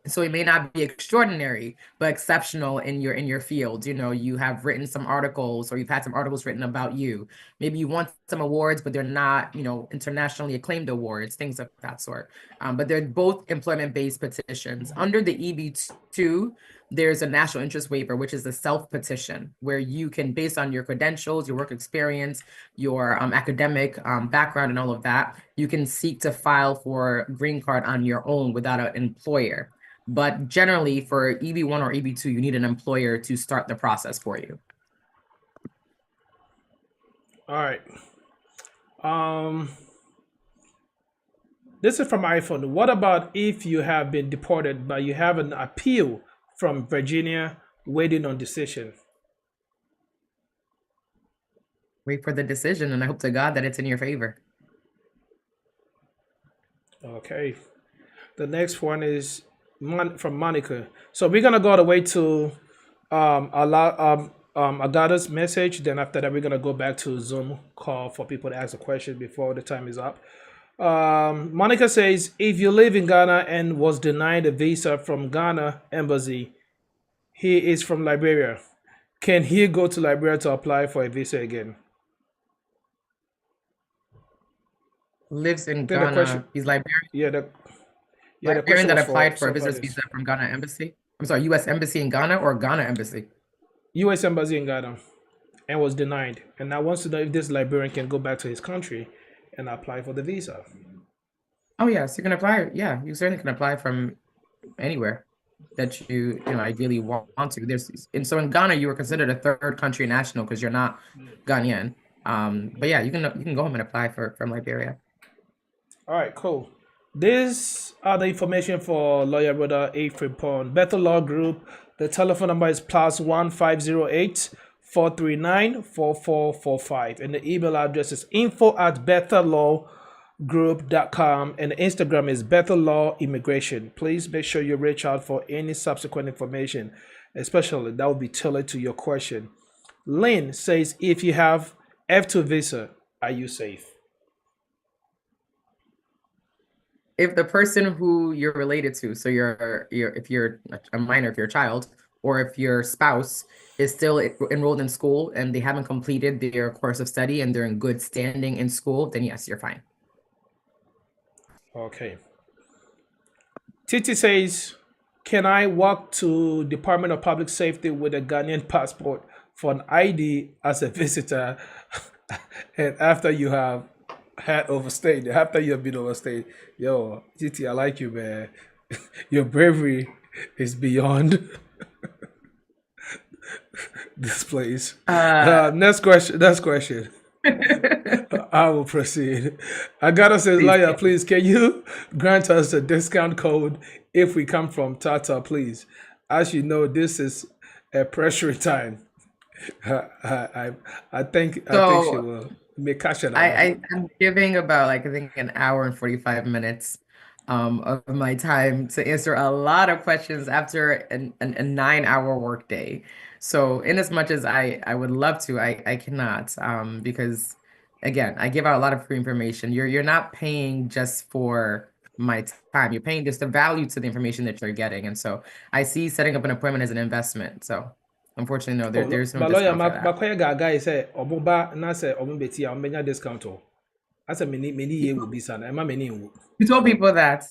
So it may not be extraordinary, but exceptional in your field. You know, you have written some articles, or you've had some articles written about you. Maybe you won some awards, but they're not, you know, internationally acclaimed awards, things of that sort. But they're both employment-based petitions. Under the EB-2, there's a national interest waiver, which is a self-petition, where you can, based on your credentials, your work experience, your academic background, and all of that, you can seek to file for green card on your own without an employer. But generally, for EB-1 or EB-2, you need an employer to start the process for you. All right. This is from iPhone. What about if you have been deported, but you have an appeal from Virginia waiting on decision? Wait for the decision, and I hope to God that it's in your favor. Okay. The next one is from Monica. So we're gonna go all the way to Agata's message. Then after that, we're gonna go back to Zoom call for people to ask a question before the time is up. Monica says, if you live in Ghana and was denied a visa from Ghana embassy, he is from Liberia. Can he go to Liberia to apply for a visa again? Lives in Ghana. He's Liberian. Yeah, the Liberian question that was for applied for a somebody. business visa from Ghana embassy. I'm sorry, U.S. embassy in Ghana or Ghana embassy? U.S. embassy in Ghana, and was denied. And now wants to know if this Liberian can go back to his country and apply for the visa. Oh yes, you can apply. Yeah, you certainly can apply from anywhere that you ideally want to. So in Ghana, you were considered a third country national because you're not Ghanaian. But yeah, you can go home and apply from Liberia. All right, cool. These are the information for lawyer brother A. Frimpong. Bethel Law Group. The telephone number is +1 508 439 4445. And the email address is info@bethellawgroup.com. And the Instagram is Bethel Law Immigration. Please make sure you reach out for any subsequent information, especially that will be tailored to your question. Lynn says, if you have F2 visa, are you safe? If the person who you're related to, so if you're a minor, if you're a child, or if your spouse is still enrolled in school and they haven't completed their course of study and they're in good standing in school, then yes, you're fine. Okay. Titi says, can I walk to Department of Public Safety with a Ghanaian passport for an ID as a visitor? And after you have after you have been overstayed, yo, Titi, I like you, man. Your bravery is beyond this place. Next question. I will proceed. Agata says, lawyer, please, can you grant us a discount code if we come from Tata, please? As you know, this is a pressure time. I think she will make cash out. I'm giving about I think an hour and 45 minutes of my time to answer a lot of questions after a 9-hour workday. So in as much as I would love to, I cannot because again, I give out a lot of free information. You're not paying just for my time. You're paying just the value to the information that you're getting. And so I see setting up an appointment as an investment. So unfortunately, no, there's no but lawyer, discount for that. my guy say, Obuba, na say, Obumbeti, Omenya discount. I said, many years will be son. I'm many. You told people that.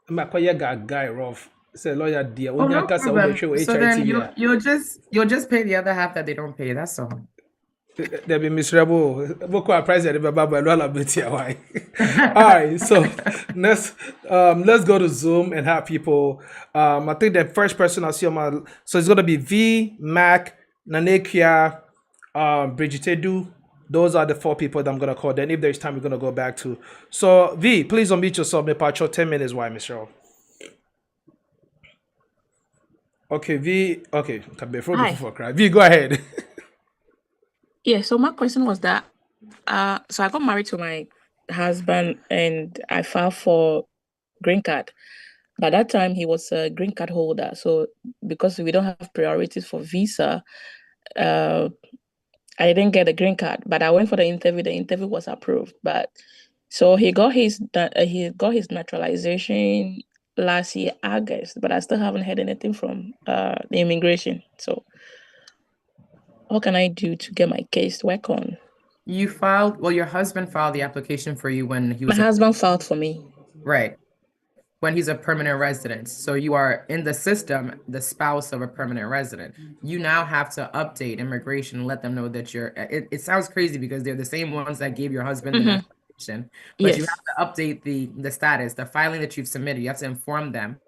My guy rough. Say, lawyer, dear. Oh, no problem. So then you'll just pay the other half that they don't pay. That's all. They'll be miserable. Price all right, so let's go to Zoom and have people. I think the first person I see on my so it's gonna be V, Mac, Nanekia, Brigitte Du. Those are the 4 people that I'm gonna call. Then if there's time, we're gonna go back to. So V, please unmute yourself. Pacho 10 minutes. Why, Michelle? Okay, V. Okay, before cry. V, go ahead. Yeah, so my question was that, so I got married to my husband and I filed for green card. By that time, he was a green card holder. So because we don't have priorities for visa, I didn't get a green card. But I went for the interview. The interview was approved. But so he got his naturalization last year, August, but I still haven't heard anything from the immigration. So what can I do to get my case to work on? You filed, well, your husband filed the application for you when he My was husband filed for me. right, when he's a permanent resident. So you are in the system, the spouse of a permanent resident. You now have to update immigration and let them know that you're, it sounds crazy because they're the same ones that gave your husband the nationalization, but you Yes. have to update the status, the filing that you've submitted. You have to inform them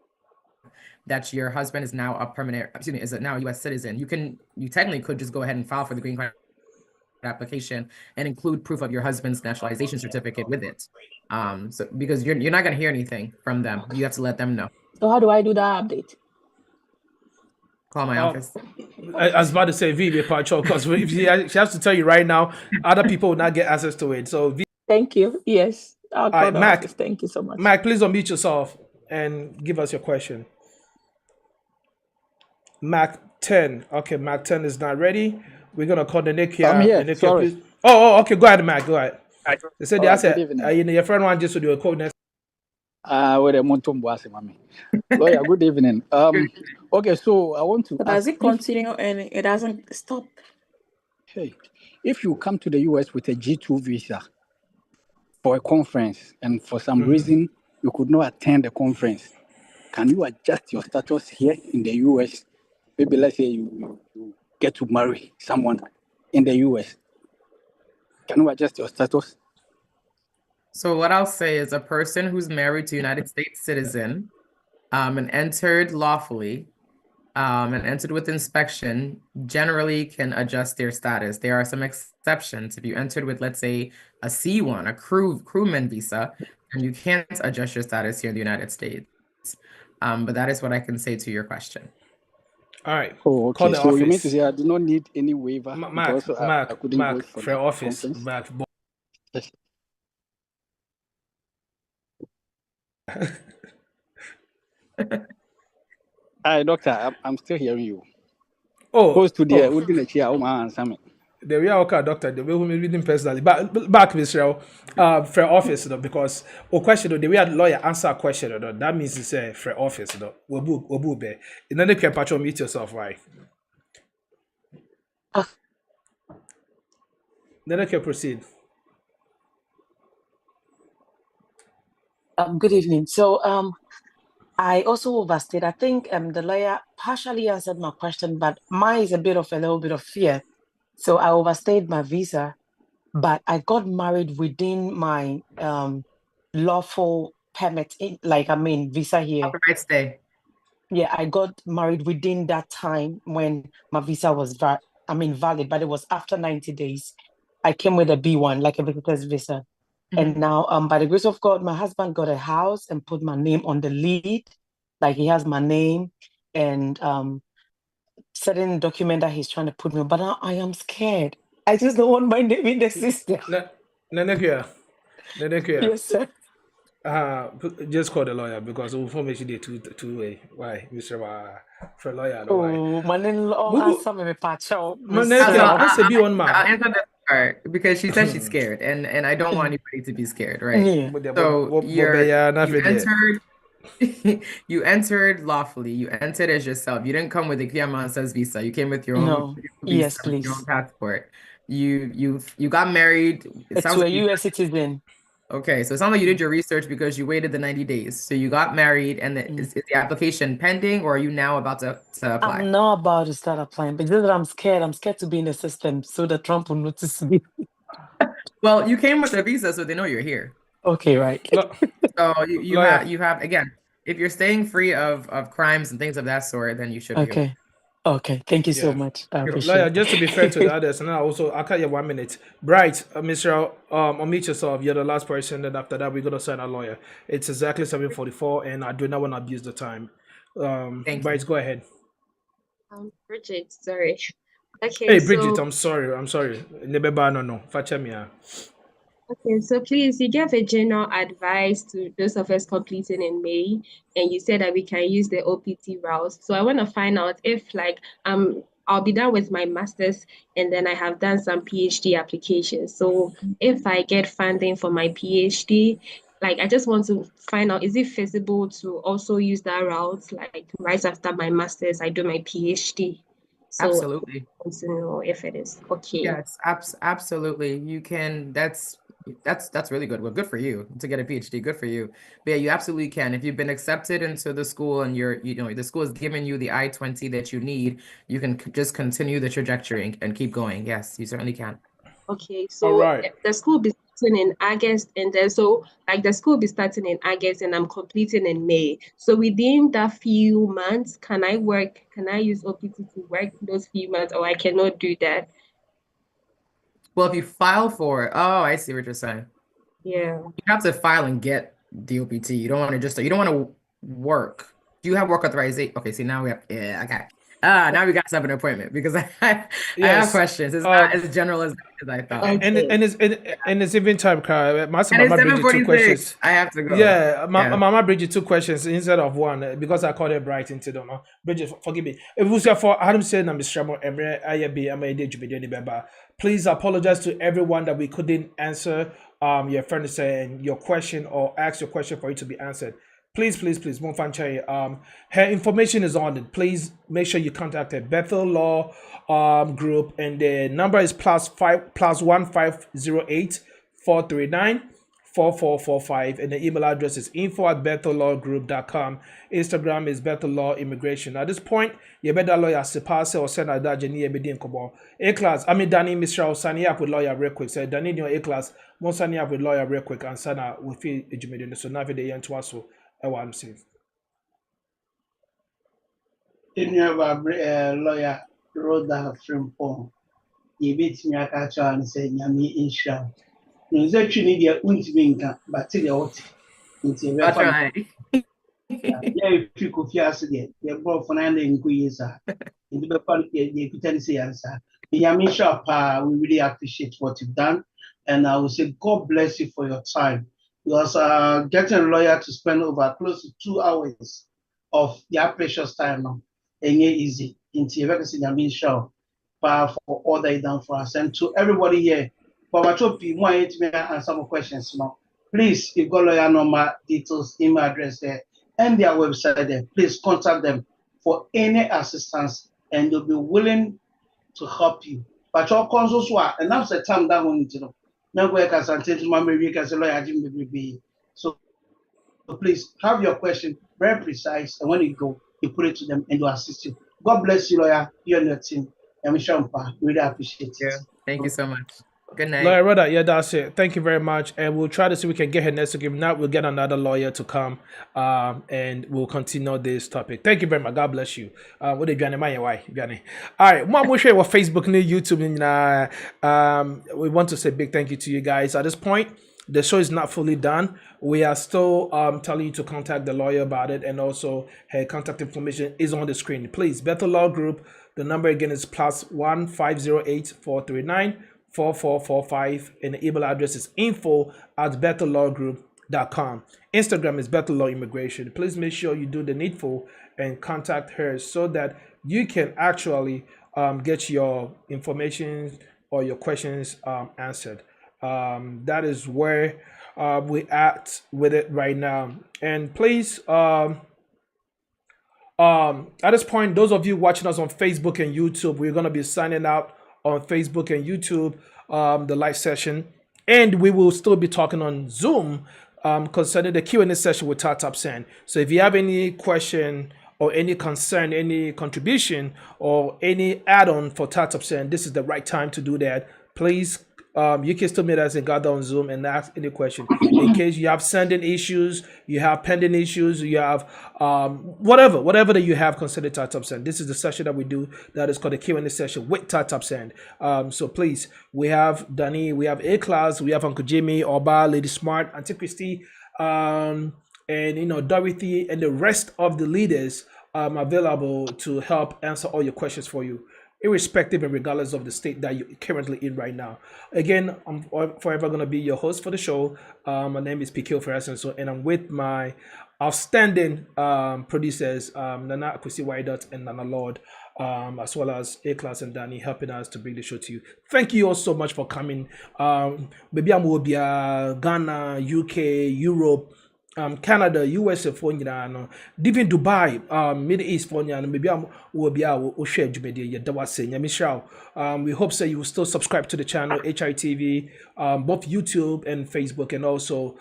that your husband is now a permanent, excuse me, is now a U.S. citizen. You technically could just go ahead and file for the green card application and include proof of your husband's naturalization certificate with it. So because you're not going to hear anything from them, you have to let them know. So how do I do that update? Call my office. I was about to say V Pacho, because she has to tell you right now, other people will not get access to it. So V. Thank you. Yes. I'll call the Mac, office. Thank you so much. Mac, please unmute yourself and give us your question. Mac 10. Okay, Mac 10 is not ready. We're gonna call the Nick here. I'm here. Nick, Sorry. please. Okay. Go ahead, Mac. Go ahead. They said All right, said, good evening. your friend want just to do a code next. Wait a moment, Lawyer, good evening. Okay, so I want to Does ask it continue and it doesn't stop? hey, if you come to the US with a G2 visa for a conference and for some reason you could not attend the conference, can you adjust your status here in the US? Maybe let's say you get to marry someone in the US. Can you adjust your status? So what I'll say is a person who's married to a United States citizen and entered lawfully and entered with inspection generally can adjust their status. There are some exceptions. If you entered with, let's say, a C1, a crewman visa, and you can't adjust your status here in the United States. But that is what I can say to your question. All right. Oh, Call okay. the So office. you mean to say I do not need any waiver because I couldn't Mac, go for for the office. conference? Mac. Hi, doctor. I'm still hearing you. Oh, to the within a chair, answer me. The real okay, doctor, the way we reading personally. But back, Mr. For office, because a question, the way a lawyer answer a question, that means it's for office, We'll be. And then you can patch meet yourself, right? Then you can proceed. Good evening. So I also overstayed. I think the lawyer partially answered my question, but mine is a little bit of fear. So I overstayed my visa, but I got married within my lawful permit, visa here. Right stay. Yeah, I got married within that time when my visa was valid, but it was after 90 days. I came with a B1, like a visitor's visa. And now, by the grace of God, my husband got a house and put my name on the lead. Like he has my name and certain document that he's trying to put me on. But now I am scared. I just don't want my name in the system. Yes, sir. Just call the lawyer because information they two-way. Why, Mr. For lawyer? Oh, my in-law answer me, Pacho. I'll answer that part because she said she's scared, and I don't want anybody to be scared, right? Yeah. So you entered lawfully. You entered as yourself. You didn't come with a Kiamansa's visa. You came with your own visa, Yes, please. your own passport. You got married. To a U.S. citizen. Okay, so it sounds like you did your research because you waited the 90 days. So you got married, and is the application pending, or are you now about to apply? I'm now about to start applying, but just that I'm scared. I'm scared to be in the system so that Trump will notice me. Well, you came with a visa, so they know you're here. Okay, right. So you have again, if you're staying free of crimes and things of that sort, then you should be okay. Okay, thank you so much. I appreciate Lawyer, it. just to be fair to the others, and I'll cut you 1 minute. Bright, Mr. Unmute yourself. You're the last person, and after that, we're gonna sign a lawyer. It's exactly 7:44, and I do not want to abuse the time. Bright, go ahead. Bridget, sorry. Okay. Hey, Bridget, I'm sorry. No. Okay, so please, you gave a general advice to those of us completing in May, and you said that we can use the OPT route. So I want to find out if, I'll be done with my master's, and then I have done some PhD applications. So if I get funding for my PhD, like I just want to find out, is it feasible to also use that route? Like right after my master's, I do my PhD. So Absolutely. I want to know if it is okay. Yes, absolutely. You can. That's really good. Well, good for you to get a PhD. Good for you. But yeah, you absolutely can. If you've been accepted into the school and the school is giving you the I-20 that you need, you can just continue the trajectory and keep going. Yes, you certainly can. Okay, so the school be starting in August, and then so like the school be starting in August, and I'm completing in May. So within that few months, can I use OPT to work those few months, or I cannot do that? Well, if you file for it, oh, I see what you're saying. Yeah. You have to file and get the OPT. You don't want to work. Do you have work authorization? Okay, see now we have okay. Now we got to have an appointment because I have questions. It's not as general as I thought. And it's even time, Mama And it's Bridget, 2 questions. 7:46. I have to go. Yeah, Yeah. Mama Bridget, 2 questions instead of one because I called it bright into don't know. Bridget, forgive me. If we say for Adam said I'm Mr. Emre Ayabi Ama please apologize to everyone that we couldn't answer your friend saying your question or ask your question for it to be answered. Please, her information is on it. Please make sure you contact her Bethel Law group, and the number is +1 508 439 4445, and the email address is info@bethellawgroup.com. Instagram is Bethel Law Immigration. At this point, you better lawyer Sepase or send a Dajani Ebedin Kobo. A class, I mean Danny Mr. Sani up with lawyer real quick. Say Danny your A class, Monsani up with lawyer real quick, and Sana with feel Ejimedian. So now the end to us. I'm saying. In your lawyer Rhoda Frimpong, you beat me a catcher and say, Yami Insha. No, it's actually the Untiminka, but till you're into a yeah, if you could hear it, you're both for 9 years. In the public, you could say answer. Yami Shop, we really appreciate what you've done, and I will say, God bless you for your time. Because getting a lawyer to spend over close to 2 hours of their precious time now, ain't easy. Into your vacancy, I mean, sure, for all that you done for us. And to everybody here, for my top people, I to answer some questions now. Please, if you got lawyer number, details, email address there, and their website there, please contact them for any assistance, and they'll be willing to help you. But your consuls were, and that's the time that we need to know. So please have your question very precise, and when you go, you put it to them and they'll assist you. God bless you, lawyer, you and your team. And we really appreciate it. Thank you so much. Good night. Lawyer Rhoda, yeah, that's it. Thank you very much. And we'll try to see if we can get her next week. If not, we'll get another lawyer to come and we'll continue this topic. Thank you very much. God bless you. What did you why? All right. Mom, we'll share what Facebook, YouTube, and we want to say big thank you to you guys. At this point, the show is not fully done. We are still telling you to contact the lawyer about it, and also her contact information is on the screen. Please, Bethel Law Group. The number again is +1 508 439 4445, and the email address is info@bethellawgroup.com. Instagram is Bethel Law Immigration. Please make sure you do the needful and contact her so that you can actually get your information or your questions answered. That is where we're at with it right now. And please, at this point, those of you watching us on Facebook and YouTube, we're going to be signing out on Facebook and YouTube, the live session, and we will still be talking on Zoom concerning the Q&A session with TapTap Send. So if you have any question or any concern, any contribution, or any add-on for TapTap Send, this is the right time to do that. Please, you can still meet us and gather on Zoom and ask any question. In case you have sending issues, you have pending issues, you have whatever that you have concerning TapTap Send. This is the session that we do that is called the Q&A session with TapTap Send. So please, we have Danny, we have A-Class, we have Uncle Jimmy, Oba, Lady Smart, Auntie Christy, and Dorothy, and the rest of the leaders available to help answer all your questions for you, irrespective and regardless of the state that you're currently in right now. Again, I'm forever going to be your host for the show. My name is Pikil Ferguson, and I'm with my outstanding producers, Nana Akwesi Wydot and Nana Lord. as well as A-Class and Danny helping us to bring the show to you. Thank you all so much for coming. Maybe I'm will be Ghana, UK, Europe, Canada, USA for no, even Dubai, Middle East for maybe I'm will be our share media that was saying we hope so you will still subscribe to the channel HITV, both YouTube and Facebook, and also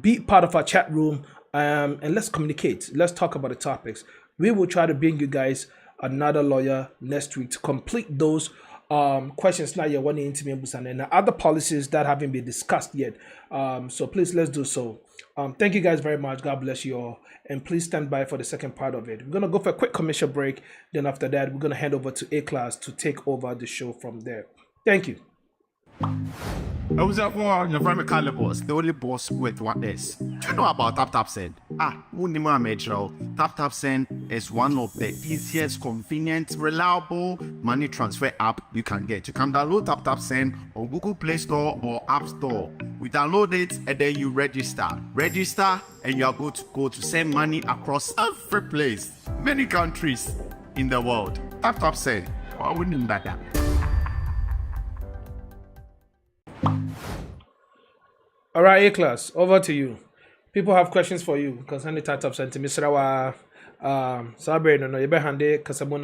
be part of our chat room, and let's communicate. Let's talk about the topics. We will try to bring you guys another lawyer next week to complete those questions now you're wanting to me and other policies that haven't been discussed yet. So please, let's do so. Thank you guys very much. God bless you all. And please stand by for the second part of it. We're going to go for a quick commercial break. Then after that, we're going to hand over to A-Class to take over the show from there. Thank you. I was at one, your friend Calibos, the only boss with what this. Do you know about TapTapSend? Unima Metro. TapTapSend is one of the easiest, convenient, reliable money transfer app you can get. You can download TapTapSend on Google Play Store or App Store. We download it and then you register. Register and you are good to go to send money across every place, many countries in the world. TapTapSend. Why wouldn't that? All right, A-Class, over to you. People have questions for you concerning TapTapSend. Mr. Sabre, no, you behind it, Kasabuna.